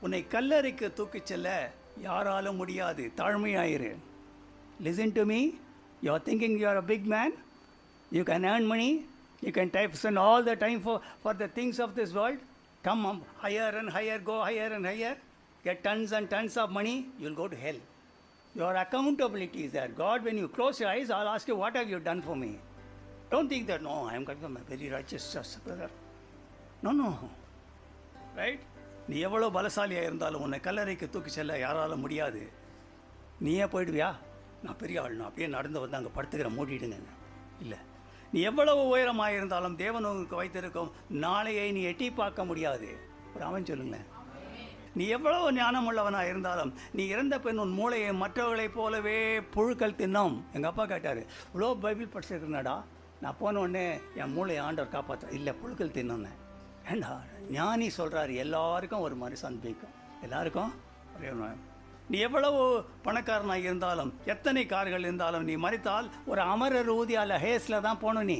உன்னை கல்லறைக்கு தூக்கிச் செல்ல யாராலும் முடியாது. தாழ்மையாயிரு. Listen to me. You are thinking you are a big man. You can earn money. You can spend all the time for the things of this world. Come higher and higher, go higher and higher. Get tons and tons of money. You'll go to hell. Your accountability is there. God, when you close your eyes, I'll ask you, what have you done for me? Don't think that, no, I am coming from a very righteous brother. No. Right? நீ எவ்வளோ பலசாலியாக இருந்தாலும் உன்னை கல்லறைக்கு தூக்கி செல்ல யாராலும் முடியாது. நீயே போயிடுவியா? நான் பெரிய ஆள், நான் அப்படியே நடந்து வந்து அங்கே படுத்துக்கிறேன், மூடிடுங்க. இல்லை, நீ எவ்வளவு உயரமாக இருந்தாலும் தேவனுக்கு வைத்திருக்கும் நாளையை நீ எட்டி பார்க்க முடியாது. ஒரு அவன் சொல்லுங்களேன். நீ எவ்வளவு ஞானமுள்ளவனாக இருந்தாலும் நீ இறந்த பெண் உன் மூளையை மற்றவர்களைப் போலவே புழுக்கள் தின்னும். எங்கள் அப்பா கேட்டார், இவ்வளோ பைபிள் படிச்சிருக்கேனடா, நான் போன உடனே என் மூளையை ஆண்டவர் காப்பாற்ற இல்லை, புழுக்கள் தின்னோன்னே. ஏண்டா, ஞானி சொல்கிறாரு, எல்லாருக்கும் ஒரு மாதிரி சந்திக்கும், எல்லாருக்கும் ஒரே. நீ எவ்வளவு பணக்காரனாக இருந்தாலும் எத்தனை கார்கள் இருந்தாலும் நீ மறித்தால் ஒரு அமரர் ஊதியால் ஹேஸில் தான் போகணும். நீ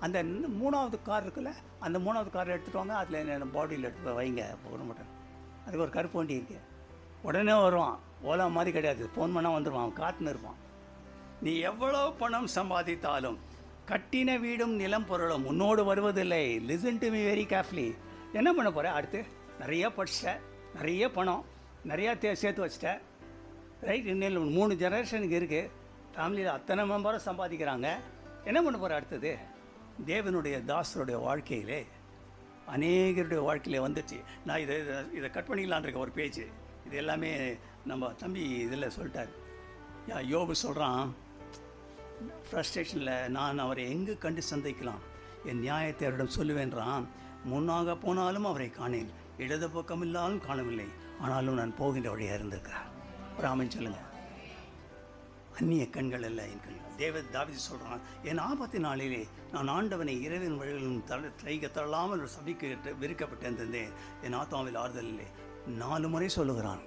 அந்த 3வது கார் இருக்குல்ல, அந்த 3வது கார் எடுத்துகிட்டு வாங்க, அதில் என்ன பாடியில் எடுத்து வைங்க, போக மாட்டேன். அதுக்கு ஒரு கருப்பு வண்டி இருக்கு, உடனே வருவான். ஓலா மாதிரி கிடையாது, ஃபோன் பண்ணால் வந்துடுவான், காத்துன்னு இருப்பான். நீ எவ்வளோ பணம் சம்பாதித்தாலும் கட்டின வீடும் நிலம் பொருளும் உன்னோடு வருவதில்லை. Listen to me very carefully. என்ன பண்ண போகிற அடுத்து? நிறைய படிச்சிட்டேன், நிறைய பணம், நிறையா சேர்த்து வச்சிட்டேன், ரைட்? இன்னும் 3 ஜெனரேஷனுக்கு இருக்குது, ஃபேமிலியில் அத்தனை மெம்பரும் சம்பாதிக்கிறாங்க. என்ன பண்ண போகிற அடுத்தது? தேவனுடைய தாசருடைய வாழ்க்கையிலே, அநேகருடைய வாழ்க்கையில் வந்துச்சு. நான் இதை கட் பண்ணிக்கலான் ஒரு பேஜ். இது எல்லாமே நம்ம தம்பி இதில் சொல்லிட்டார். யோபு சொல்கிறான், ஃப்ரஸ்ட்ரேஷனில், நான் அவரை எங்கு கண்டு சந்திக்கலாம், என் நியாயத்தை அவரிடம் சொல்லுவேன்றான். முன்னாக போனாலும் அவரை காணேன், இடது பக்கம் இல்லாலும் காணவில்லை, ஆனாலும் நான் போகின்ற வழியாக இருந்திருக்கிறார். ஒரு ஆமென் சொல்லுங்கள். அந்நிய கண்கள் அல்ல என் கண்கள். தாவீது சொல்கிறான், என் ஆபத்து நாளிலே நான் ஆண்டவனை இரவின் வழிகளிலும் தைக்க தள்ளாமல் ஒரு சபைக்கு விரிக்கப்பட்டிருந்தேன். என் ஆத்மாவில் ஆறுதல் இல்லை. 4 முறை சொல்லுகிறான்.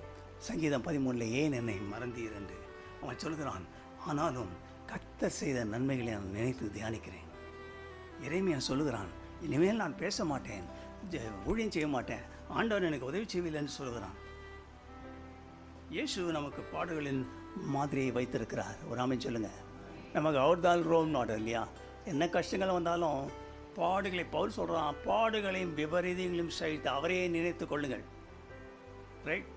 சங்கீதம் 13 ஏன் என்னை மறந்தீர் என்று அவன் சொல்கிறான். ஆனாலும் கர்த்தர் செய்த நன்மைகளை நான் நினைத்து தியானிக்கிறேன். எரேமியா சொல்லுகிறான், இனிமேல் நான் பேச மாட்டேன், ஊழியம் செய்ய மாட்டேன், ஆண்டவன் எனக்கு உதவி செய்யவில்லை என்று சொல்கிறான். இயேசு நமக்கு பாடுகளின் மாதிரியை வைத்திருக்கிறார். ஒரு ஆமென் சொல்லுங்கள். நமக்கு அவர் தான் ரோல் மாடல் இல்லையா? என்ன கஷ்டங்கள் வந்தாலும் பாடுகளை, பவுல் சொல்கிறான், பாடுகளையும் விபரீதங்களையும் சகித்து அவரையே நினைத்து கொள்ளுங்கள். ரைட்?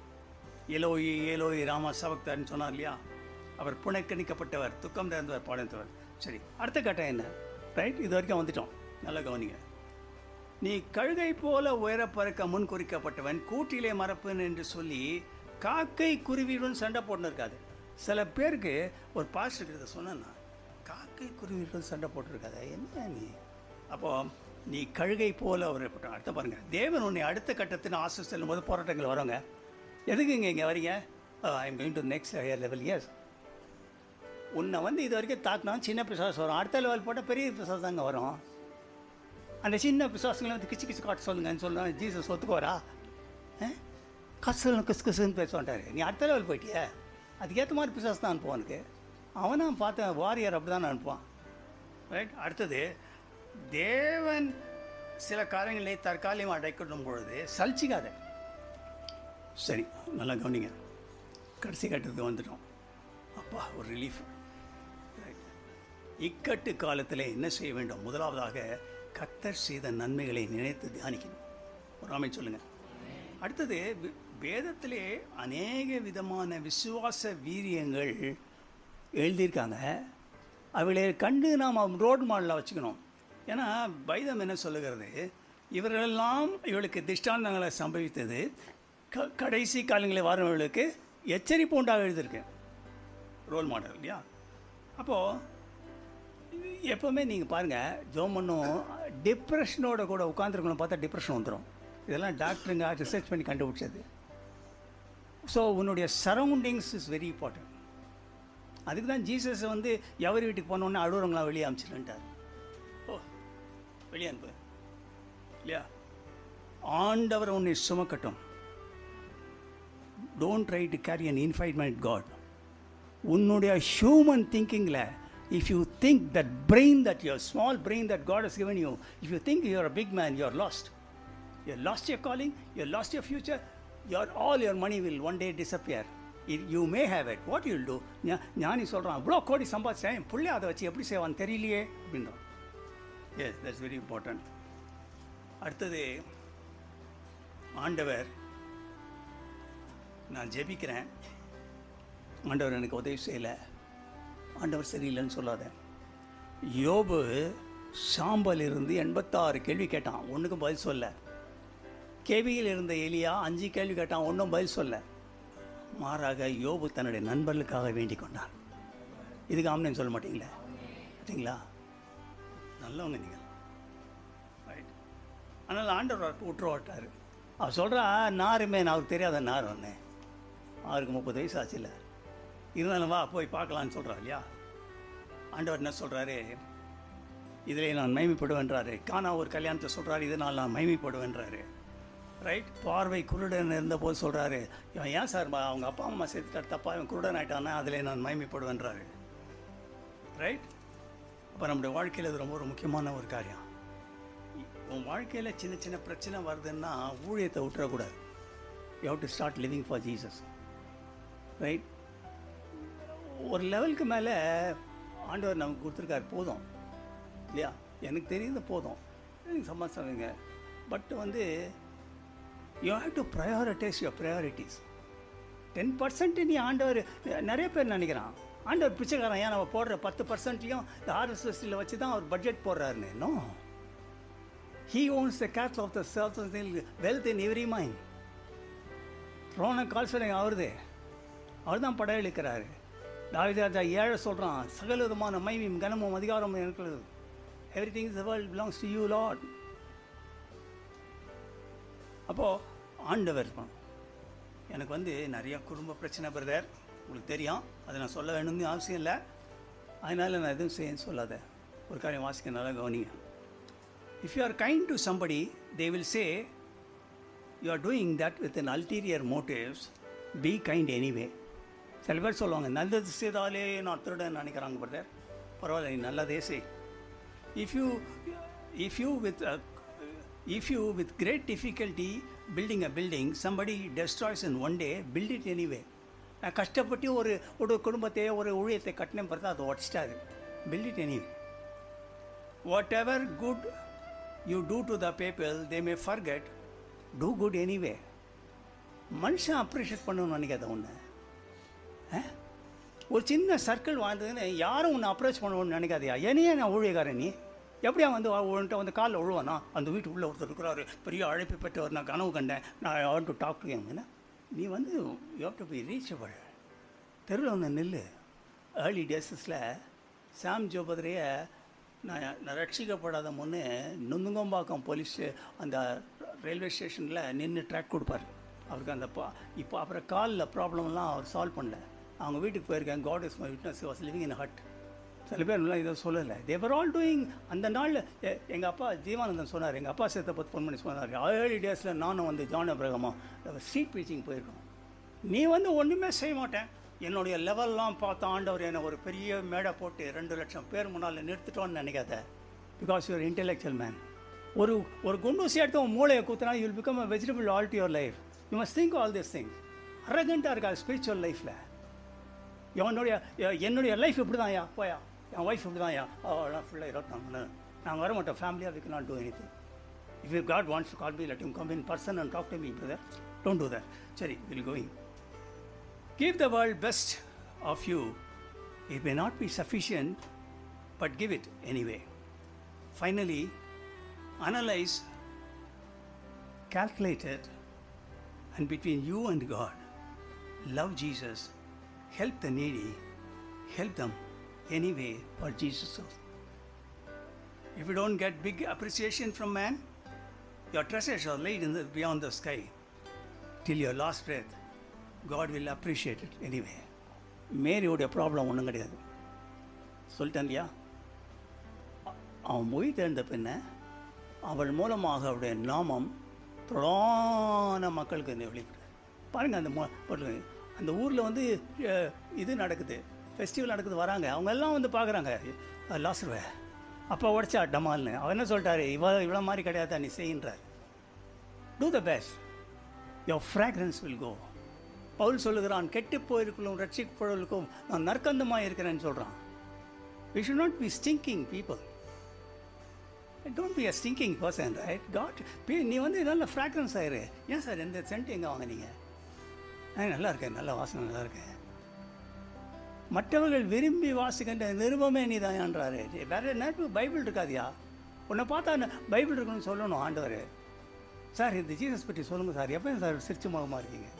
ஏலோயி ஏலோயி ராமா சபக்தர்னு சொன்னார் இல்லையா? அவர் புனக்கணிக்கப்பட்டவர், துக்கம் நிறைந்தவர், பாடுத்தவர். சரி, அடுத்த கட்டம் என்ன? ரைட்? இது வரைக்கும் வந்துட்டோம். நல்லா கவனிங்க. நீ கழுகை போல உயர பறக்க முன் குறிக்கப்பட்டவன், கூட்டிலே மறப்பேன் என்று சொல்லி காக்கை குருவியுடன் சண்டை போட்டுன்னு இருக்காது. சில பேருக்கு ஒரு பாஸ்டர் இருக்கிறத சொன்னா, காக்கை குருவியுடன் சண்டை போட்டுருக்காத என்ன நீ? அப்போது நீ கழுகை போல ஒரு அடுத்த பாருங்கள். தேவன் உன்னை அடுத்த கட்டத்தின் ஆசை செல்லும் போது போராட்டங்கள் வருங்க. எதுக்கு இங்கே வரீங்க? I am going to next higher level. Yes, உன்னை இது வரைக்கும் தாக்கினா சின்ன பிசாசு வரும், அடுத்த லெவல் போட்டால் பெரிய பிசாசு தாங்க வரும். அந்த சின்ன பிசாசுங்களை கிச்சு கிச்சு காட்ட சொல்லுங்கன்னு சொல்லலாம். ஜீசஸ் ஒத்துக்குவாரா? கசுன்னு கிசுன்னு பேசுவான்ட்டார். நீ அடுத்த லெவல் போயிட்டிய, அதுக்கேற்ற மாதிரி பிசாசு தான் அனுப்புவான். எனக்கு அவனாக பார்த்தேன், வாரியர் அப்படி தான் அனுப்புவான். ரைட்? அடுத்தது, தேவன் சில காரியங்களை தற்காலிகமாக அடைக்கணும் பொழுது சலிச்சிக்காத. சரி, நல்லா கவனிங்க. கடைசி கட்டத்துக்கு வந்துட்டோம். அப்பா, ஒரு ரிலீஃப். ரைட்? இக்கட்டு காலத்தில் என்ன செய்ய வேண்டும்? முதலாவதாக கர்த்தர் செய்த நன்மைகளை நினைத்து தியானிக்கணும். ஒரு ஆமென் சொல்லுங்கள். அடுத்தது, வேதத்திலே அநேக விதமான விசுவாச வீரியங்கள் எழுதியிருக்காங்க. அவளை கண்டு நாம் ரோல் மாடலாக வச்சுக்கணும். ஏன்னா பைதம் என்ன சொல்லுகிறது? இவர்களெல்லாம் இவளுக்கு திஷ்டாந்தங்களை சம்பவித்தது, கடைசி காலங்களில் வரவர்களுக்கு எச்சரிப்பு உண்டாக எழுதியிருக்கேன். ரோல் மாடல் இல்லையா? அப்போது எப்போவுமே நீங்கள் பாருங்கள், ஜோமன்னும் டிப்ரெஷனோட கூட உட்காந்துருக்கணும், பார்த்தா டிப்ரெஷன் வந்துடும். இதெல்லாம் டாக்டருங்க ரிசர்ச் பண்ணி கண்டுபிடிச்சது. ஸோ உன்னுடைய சரௌண்டிங்ஸ் இஸ் வெரி இம்பார்ட்டன்ட். அதுக்கு தான் ஜீசஸ் எவர் வீட்டுக்கு போனோன்னே அழுகிறவங்களாம் வெளியே அனுப்பிச்சிருந்தார். ஓ, வெளியே அனுப்பு இல்லையா? ஆண்டவர் உன்னை சுமக்கட்டும். Don't try to carry an infinite God. உன்னுடைய ஹியூமன் திங்கிங்கில், if you think that brain, that your small brain that God has given you, if you think you are a big man, you are lost. You lost your calling, you lost your future, all your money will one day disappear. You may have it. What you will do? ஞானி சொல்கிறான், இவ்வளோ கோடி சம்பாதிச்சேன், என் பிள்ளை அதை வச்சு எப்படி செய்வான்னு தெரியலையே அப்படின்றான். Yes, that's very important. அடுத்தது, ஆண்டவர், நான் ஜெபிக்கிறேன், ஆண்டவர் எனக்கு உதவி செய்யலை, ஆண்டவர் சரியில்லைன்னு சொல்லாத. யோபு சாம்பல் இருந்து 86 கேள்வி கேட்டான், ஒன்றுக்கும் பதில் சொல்ல. கேவியில் இருந்த எலியா 5 கேள்வி கேட்டான், ஒன்றும் பதில் சொல்ல. மாறாக யோபு தன்னுடைய நண்பர்களுக்காக வேண்டிக் கொண்டான். இதுக்கு ஆம்னேன்னு சொல்ல மாட்டீங்களா? பார்த்தீங்களா? நல்லவங்க நீங்கள். ரைட்? அதனால் ஆண்டவர் விட்டுருவாட்டார். அவர் சொல்கிறா, நாருமே அவருக்கு தெரியாத நார் ஒன்று, அவருக்கு 30 வயசு ஆச்சு இல்லை, இருந்தாலும் வா போய் பார்க்கலான்னு சொல்கிறார் இல்லையா? ஆண்டவர் என்ன சொல்கிறாரு? இதில் நான் மகிமைப்படுவேன்றாரு. கானா ஒரு கல்யாணத்தை சொல்கிறாரு, இதனால் நான் மகிமைப்படுவேன்றாரு. ரைட்? பார்வை குருடன் இருந்தபோது சொல்கிறாரு, இவன் ஏன் சார் அவங்க அப்பா அம்மா சேர்த்துட்டார் தப்பா, இவன் குருடன் ஆகிட்டான்னா அதில் நான் மகிமைப்படுவேன்றாரு. ரைட்? அப்போ நம்முடைய வாழ்க்கையில் இது ரொம்ப ஒரு முக்கியமான ஒரு காரியம். உன் வாழ்க்கையில் சின்ன சின்ன பிரச்சனை வருதுன்னா ஊழியத்தை விட்டுறக்கூடாது. You have to start living for Jesus. Right? ஒரு லெவலுக்கு மேலே ஆண்டவர் நமக்கு கொடுத்துருக்காரு, போதும் இல்லையா? எனக்கு தெரியுது போதும், எனக்கு சம்பாதிச்சாங்க, பட் வந்து you have to prioritise your priorities. 10% நீ ஆண்டவர், நிறைய பேர் நினைக்கிறான் ஆண்டவர் பிச்சைக்காரன், ஏன் நம்ம போடுற 10%யும் இந்த ஆர்எஸ்எஸ்ல வச்சு தான் அவர் பட்ஜெட் போடுறாருன்னு. No, he owns the cattle of the south and wealth in every mine. ரோன கால்சோலிங் அவருது, அவர் தான் படையெடுக்கிறாரு. தாவீது ஏழை சொல்கிறான், சகல விதமான மைமையும் கனமும் அதிகாரமும் எனக்கு, everything is the world belongs to you Lord. அப்போது ஆண்டவர் எனக்கு வந்து நிறைய குடும்ப பிரச்சனை பிரதர், உங்களுக்கு தெரியும், அதை நான் சொல்ல வேணும்னு அவசியம் இல்லை, அதனால் நான் எதுவும் செய்யன்னு சொல்லாத. ஒரு காரியம் வாசிக்க நல்லா கவனிங்க. If you are kind to somebody, they will say you are doing that with an ulterior motives. Be kind anyway. சில பேர் சொல்லுவாங்க, நல்லது செய்தாலே நான் திருடன் நினைக்கிறாங்க பிரதர். பரவாயில்ல, நீ நல்லதே செய். If you with great difficulty building a building, somebody destroys in one day, build it anyway. நான் கஷ்டப்பட்டு ஒரு குடும்பத்தை ஒரு ஊழியத்தை கட்டினேன் பார்த்தா அதை உடச்சிட்டாரு. Build it anyway. Whatever good you do to the people, they may forget. Do good anyway. மனுஷன் அப்ரிஷியேட் பண்ணணும்னு நினைக்காத ஒன்று. ஒரு சின்ன சர்க்கிள் வாழ்ந்ததுன்னு யாரும் ஒன்று அப்ரோச் பண்ணணும்னு நினைக்காதையா. என்னையே நான் ஊழியக்காரன், நீ எப்படியா வந்து உன்ட்ட வந்து காலில் விழுவானா? அந்த வீட்டுக்குள்ளே ஒருத்தர் இருக்கிறாரு, பெரிய அழைப்பு பெற்றவர், நான் கனவு கண்டேன், நான் I want to talk to him. நீ வந்து you have to be reachable. தெருவில் ஒன்று நில்லு. ஏர்லி டேஸஸில் சாம் ஜோபதிரையை நான் ரட்சிக்கப்படாத முன்னே நுந்துங்கம்பாக்கம் போலீஸ் அந்த ரயில்வே ஸ்டேஷனில் நின்று ட்ராக் கொடுப்பார் அவருக்கு. அந்த இப்போ அப்புறம் காலில் ப்ராப்ளம்லாம் அவர் சால்வ் பண்ணல. அவங்க வீட்டுக்கு போயிருக்கேன். God is my witness, was living in hut. சில பேர்லாம் இதை சொல்லலை. They're all doing. அந்த நாளில் எங்கள் அப்பா ஜீவானந்தன் சொன்னார், எங்கள் அப்பா சேர்த்த பற்றி ஃபோன் பண்ணி சொன்னார், ஏர்லி டேஸில் நானும் வந்து ஜான் அப்ரஹாமா ஸ்ட்ரீட் ப்ரீச்சிங் போயிருக்கோம். நீ வந்து ஒன்றுமே செய்ய மாட்டேன், என்னுடைய லெவல்லாம் பார்த்த ஆண்டவர் என்னை ஒரு பெரிய மேடை போட்டு 2 லட்சம் பேர் முன்னால் நிறுத்திட்டோன்னு நினைக்காத. Because your intellectual man. ஒரு குண்டூசி எடுத்து உன் மூளையை கூத்தினா you will become a vegetable all to your life. You must think all this things. அரகண்ட்டாக இருக்கா ஸ்பிரிச்சுவல் லைஃப்பில். என்னுடைய லைஃப் இப்படி தான் யா, போயா என் ஒய்ஃப் இப்படி தான் யா, ஃபுல்லாக 24 மணி நேரம் நாங்கள் வர மாட்டோம். ஃபேமிலியாக we can not do anything. If you God wants to call me, let him come in person and talk to me brother. Don't do that. சரி, will going. Give the world best of you. It may not be sufficient, but give it anyway. Finally, analyze, calculate it, and between you and God, love Jesus, help the needy, help them anyway for Jesus' sake. If you don't get big appreciation from man, your treasures are laid in beyond the sky till your last breath. God will appreciate it anyway. மேரியோடைய problem ஒன்றும் கிடையாது, சொல்லிட்டேன் இல்லையா? அவன் மொழி தெரிந்த பின்ன அவள் மூலமாக அவருடைய நாமம் தொடான மக்களுக்கு வெளியிட்டு பாருங்கள். அந்த ஊரில் வந்து இது நடக்குது, ஃபெஸ்டிவல் நடக்குது, வராங்க, அவங்க எல்லாம் வந்து பார்க்குறாங்க. லாசருவே அப்போ உடச்சா டமால்னு. அவன் என்ன சொல்லிட்டாரு, இவ்வளோ மாதிரி கிடையாதா நீ செய்கின்றார். Do the best, your fragrance will go. Paul சொல்லுகிறான், கெட்டு போயிருக்கும் ரட்சிக்கப்படுவதற்கும் நான் நற்கந்தமாக இருக்கிறேன்னு சொல்கிறான். We should not be stinking people. Don't be a stinking person, right? God, நீ வந்து நல்ல ஃப்ராக்ரன்ஸ் ஆயிரு. ஏன் சார் எந்த சென்ட் எங்கே வாங்கினீங்க? நல்லா இருக்கேன், நல்ல வாசனை நல்லா இருக்கேன். மற்றவர்கள் விரும்பி வாசிக்கின்ற நிருபமே நீ தான்ன்றாரு. வேற என்ன பைபிள் இருக்காதியா? உன்னை பார்த்தா பைபிள் இருக்குன்னு சொல்லணும் ஆண்டவர். சார் இந்த ஜீசஸ் பற்றி சொல்லுங்கள் சார், எப்போ சார் சிரிச்சு முகமாக இருக்கீங்க?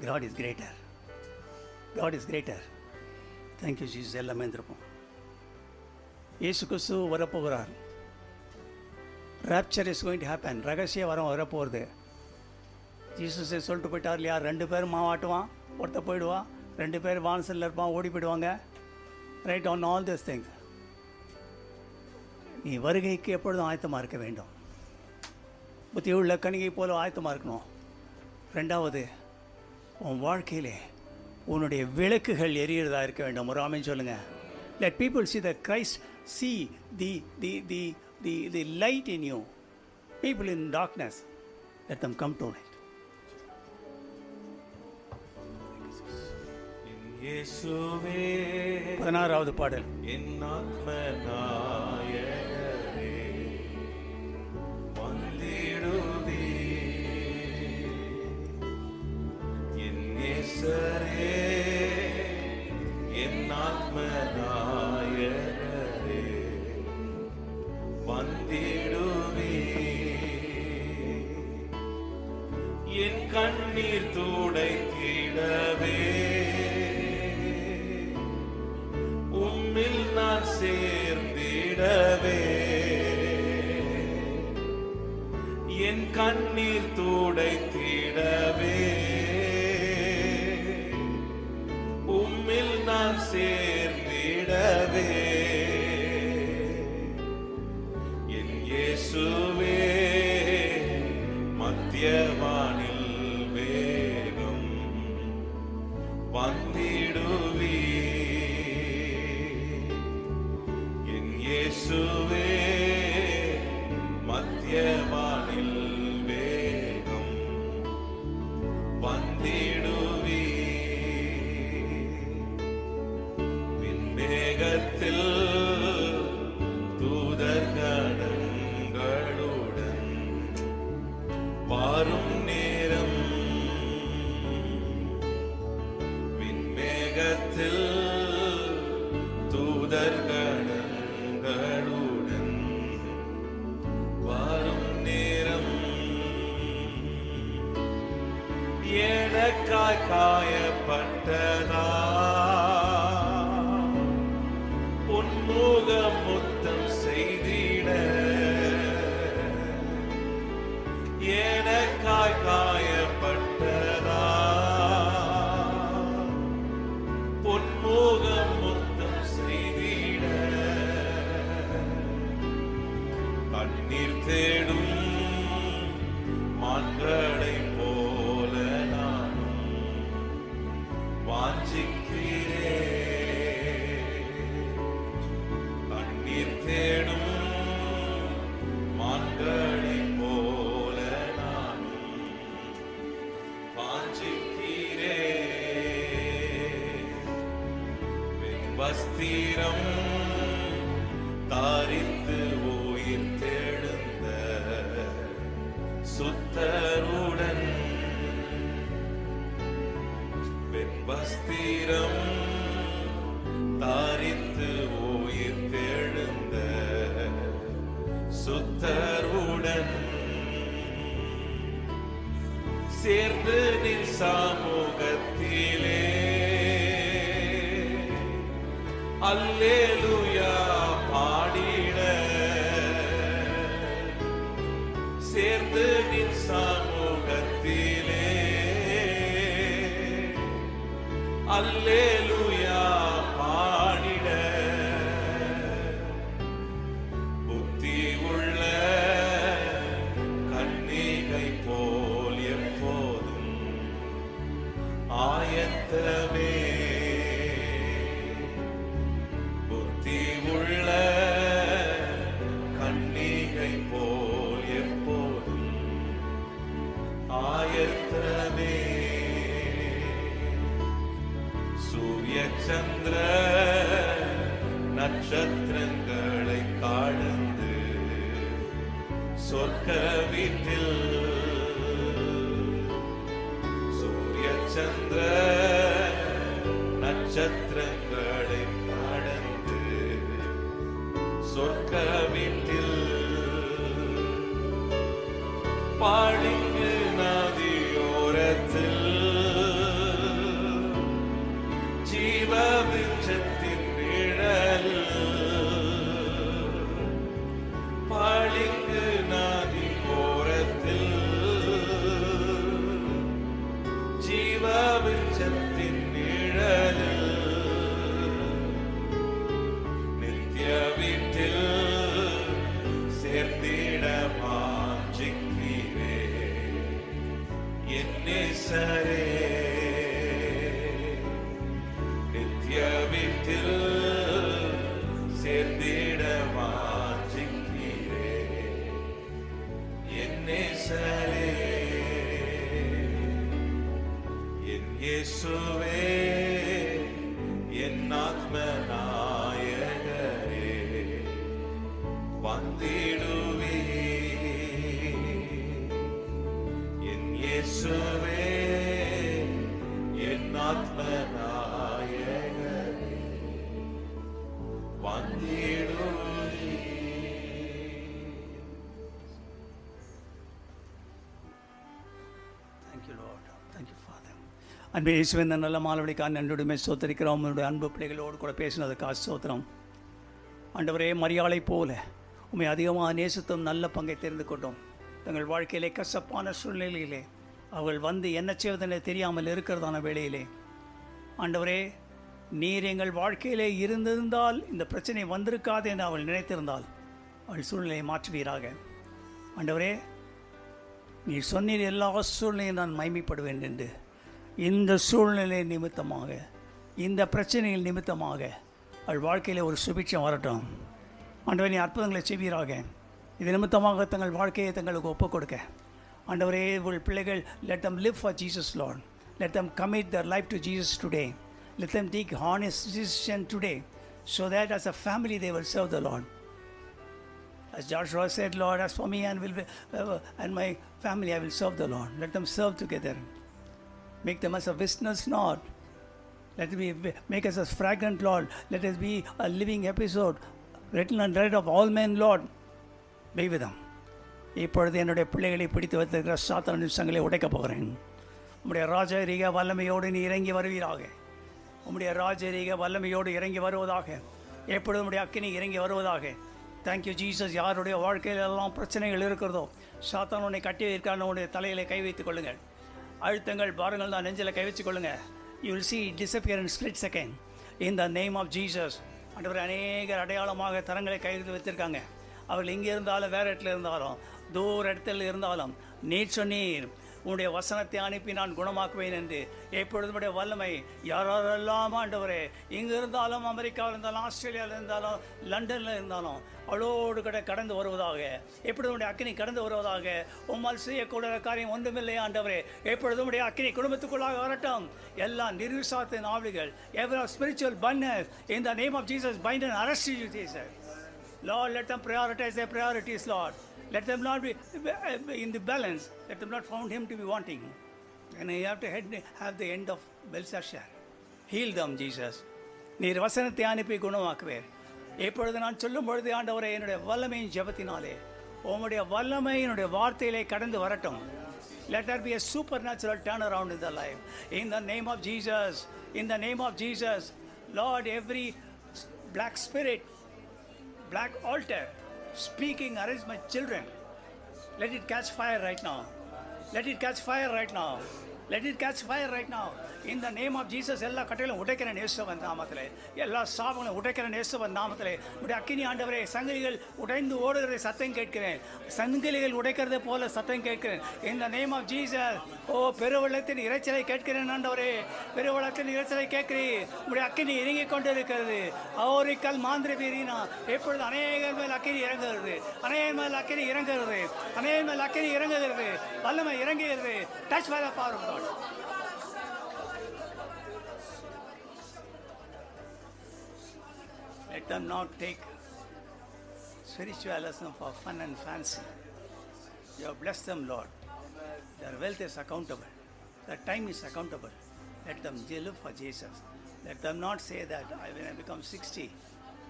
God is greater. God is greater. Thank you Jesus. எல்லாமே இருந்திருப்போம். இயேசு கிறிஸ்து வரப்போகிறார். Rapture is going to happen. ரகசிய வரம் வரப்போகிறது. ஜீசஸை சொல்லிட்டு போயிட்டார் இல்லையா? 2 பேர் மாவாட்டுவான், ஒருத்த போயிடுவான், 2 பேர் வானசில் இருப்பான், ஓடி போயிடுவாங்க. Right on all this things. நீ வருகைக்கு எப்பொழுதும் ஆயத்தமாக இருக்க வேண்டும். புத்தியுள்ள கணிகை போல ஆயத்தமாக இருக்கணும். 2வது, உன் வாழ்க்கையிலே உன்னுடைய விளக்குகள் எரியறதா இருக்க வேண்டும். ஒரு ஆமென் சொல்லுங்க. Let people see the Christ, see the light in you. People in darkness, let them come to light. இயேசுவே 16வது பாடல். என் ஆத்ம நாயகரே நேசரே என் ஆத்மநாயகரே வந்திடுவே என் கண்ணீர் துடைத்திடவே உம்மில் நான் சேர்ந்திடவே என் கண்ணீர் துடைத்திடவே உம்மில் நான் சேர்ந்திடவே என் இயேசுவே மத்தியவானில் வேகம் வந்திடுவே என் இயேசுவே மத்தியவானில் வேகம் வந்திடுவே விண்மேகத்தில் தூதர்கணங்களுடன் வாரும் நேரம் விண்மேகத்தில் தூதர்கணங்களுடன் வாரும் நேரம் எனக்காய் காயப்பட்டதா உன்முகம் முத்தம் செய்திட எனக்காய் காயப்பட்டதா உன்முகம் முத்தம் செய்திட கண்ணீர் தேடும் மான்களை போல நானும் வாஞ்சிக்கிறேன் கண்ணீர் தேடும் மான்களை போல நானும் வாஞ்சிக்கிறேன் வஸ்திரம் தாரித்து உயிர் தெழுந்த சுத்தருடன் வஸ்திரம் தாரித்து உயிர் தெழுந்த சுத்தருடன் சேர்ந்து நின் சமூகத்திலே அல்லேலூயா பாடிட சேர்ந்து நின் சமூகத்திலே அல்லேலூயா பாடிட புத்தி உள்ள கன்னிகை போல் எப்போதும் ஆயத்தமே புத்தி உள்ள கன்னிகை போல் எப்போதும் ஆயத்தமே சூரிய சந்திர நட்சத்திரங்களை காணந்து சொர்க்க வீட்டில் சூரிய சந்திர நட்சத்திரங்களை காணந்து சொர்க்க வீட்டில் பாடிங்கு நதியோரத்தில் ஜீவ விருட்சத்தின் நிழல் பாடிங்கு நதி ஓரத்தில் ஜீவ விருட்சத்தின் நிழல் நித்திய வீட்டில் சேர்ந்திட வாஞ்சிக்கிறே என் நேசரே நித்திய வீட்டில் சேர்ந்திட வாஞ்சிக்கிறே என் நேசரே என் இயேசுவே என் ஆத்மநாயகரே வந்திடுவே என் இயேசுவே என் வந்திடுவே. Thank you Lord, thank you father. அன்பே இயேசுவே, இந்த நல்ல மாலவழிக்காக நன்றியுமே சோத்தரிக்கிறோம். உங்களுடைய அன்பு பிள்ளைகளோடு கூட பேசினதுக்காக சோத்திரம். ஆண்டவரே, மரியாதை போல உண்மை அதிகமாக நேசித்தும் நல்ல பங்கை தெரிந்து கொண்டோம். தங்கள் வாழ்க்கையிலே கசப்பான சூழ்நிலையிலே அவர்கள் வந்து என்ன செய்வதென தெரியாமல் இருக்கிறதான வேளையிலே ஆண்டவரே, நீர் எங்கள் வாழ்க்கையிலே இருந்திருந்தால் இந்த பிரச்சனை வந்திருக்காது என்று அவள் நினைத்திருந்தால் அவள் சூழ்நிலையை மாற்றுவீராக. ஆண்டவரே, நீர் சொன்னீர் எல்லா சூழ்நிலையும் நான் மகிமைப்படுவேன் என்று. இந்த சூழ்நிலை நிமித்தமாக, இந்த பிரச்சனைகள் நிமித்தமாக அவள் வாழ்க்கையில் ஒரு சுபிட்சம் வரட்டும். ஆண்டவரே, நீ அற்புதங்களை செய்வீராக. இது நிமித்தமாக தங்கள் வாழ்க்கையை தங்களுக்கு ஒப்புக் கொடுக்க ஆண்டவரே, உங்கள் பிள்ளைகள் let them live for Jesus, Lord. Let them commit their life to Jesus today. Let them take honest decision today, so that as a family they will serve the Lord. As Joshua said, Lord, as for me and my family, I will serve the Lord. Let them serve together. Make them as a witness, Lord. Let me make us as fragrant, Lord. Let us be a living episode, written and read of all men, Lord. Be with them. இப்பொழுது என்னுடைய பிள்ளைகளை பிடித்து வைத்திருக்கிற சாத்தானின் சங்கிலை உடைக்கப் போகிறேன். உம்முடைய ராஜரீக வல்லமையோடு நீ இறங்கி வருவீராக. உம்முடைய ராஜரீக வல்லமையோடு இறங்கி வருவதாக. எப்பொழுது உம்முடைய அக்கினி இறங்கி வருவதாக. Thank you Jesus. யாருடைய வாழ்க்கையில் எல்லாம் பிரச்சனைகள் இருக்கிறதோ, சாத்தான் உன்னை கட்டி வைக்கான உன்னுடைய தலையிலே கை வைத்துக் கொள்ளுங்கள். அழுத்தங்கள், பாரங்கள் தான் நெஞ்சில் கை வச்சுக் கொள்ளுங்கள். You will see disappear in split second in the name of Jesus. ஆண்டவரே, அநேகர் அடையாளமாக தரங்களை கையில் வைத்திருக்காங்க. அவர்கள் இங்கே இருந்தாலும் வேறு இடத்துல இருந்தாலும் தூர இடத்துல இருந்தாலும் நீர் சொன்னீர், உன்னுடைய வசனத்தை அனுப்பி நான் குணமாக்குவேன் என்று. எப்பொழுது உடைய வல்லமை யாரெல்லாம் ஆண்டவரே இங்கே இருந்தாலும், அமெரிக்காவில் இருந்தாலும், ஆஸ்திரேலியாவில் இருந்தாலும், லண்டனில் இருந்தாலும் அவளோடு கடந்து வருவதாக. எப்பொழுது உடைய அக்கினி கடந்து வருவதாக. உம்மால் செய்யக்கூடாத காரியம் ஒன்றுமில்லை ஆண்டவரே. எப்பொழுது உடைய அக்கினி குடும்பத்துக்குள்ளாக வரட்டும். எல்லா நிர்விசாத்தின் ஆவிகள், every spiritual binders in the name of Jesus, bind and arrest you, Jesus. Lord, let them prioritize their priorities, Lord. Let them not be in the balance. Let them not found him to be wanting. And you have to have the end of Belshazzar. Heal them, Jesus. நீர் வசனத்தை அனுப்பி குணமாக்குவேர். எப்பொழுது நான் சொல்லும் பொழுது ஆண்டவரே, என்னுடைய வல்லமையின் ஜெபத்தினாலே உம்முடைய வல்லமை என்னுடைய வார்த்தையிலே கடந்து வரட்டும். Let there be a supernatural turnaround in the life. In the name of Jesus. In the name of Jesus. Lord, every black spirit, black altar speaking against my children, let it catch fire right now. Let it catch fire right now. Let it catch fire right now. In the name of Jesus. எல்லா கட்டையிலும் உடைக்கிறேன் இயேசுவின் நாமத்திலே. எல்லா சாபங்களும் உடைக்கிறேன் இயேசுவின் நாமத்திலே. உடைய அக்கினி ஆண்டவரே, சங்கிலிகள் உடைந்து ஓடுகிற சத்தம் கேட்கிறேன். சங்கிலிகள் உடைக்கிறதை போல சத்தம் கேட்கிறேன். In the name of Jesus. ஓ, பெருவெள்ளத்தின் இறைச்சலை கேட்கிறேன் ஆண்டவரே. பெருவெள்ளத்தின் இறைச்சலை கேட்கிறேன். உடைய அக்கினி இறங்கி கொண்டிருக்கிறது. ஓரிக்கல் மாந்திர வீரினா. எப்பொழுது அநேகர் மேல் அக்கினி இறங்குகிறது. அநேகர் மேல் அக்கினி இறங்குகிறது. அநேகர் மேல் அக்கினி இறங்குகிறது. வல்லமை இறங்குகிறது. Touch by the power of God. Let them not take spiritualism for fun and fancy. You have blessed them, Lord. Their wealth is accountable. Their time is accountable. Let them live for Jesus. Let them not say that when I become 60,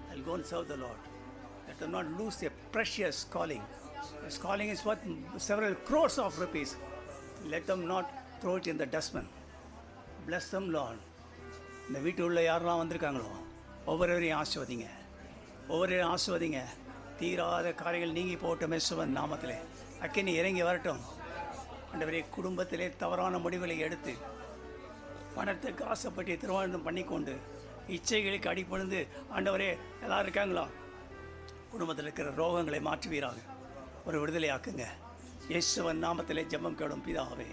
I'll go and serve the Lord. Let them not lose their precious calling. This calling is worth several crores of rupees. Let them not throw it in the dustbin. Bless them, Lord. இந்த வீட்டுள்ள யாரெல்லாம் வந்திருக்காங்களோ ஒவ்வொருவரையும் ஆசிர்வதிங்க. ஒவ்வொருவரையும் ஆசிர்வதிங்க. தீராத காரியங்கள் நீங்கி போட்டோம் இயேசுவின் நாமத்திலே. அக்கினி இறங்கி வரட்டும் ஆண்டவரே. குடும்பத்திலே தவறான முடிவுகளை எடுத்து பணத்துக்கு ஆசைப்பட்டு திருமணம் பண்ணிக்கொண்டு இச்சைகளுக்கு அடிபணிந்து ஆண்டவரே எல்லாரும் இருக்காங்களா, குடும்பத்தில் இருக்கிற ரோகங்களை மாற்றுவீராக. ஒரு விடுதலை ஆக்குங்க. இயேசுவின் நாமத்திலே ஜெபம் கேளும் பிதாவே,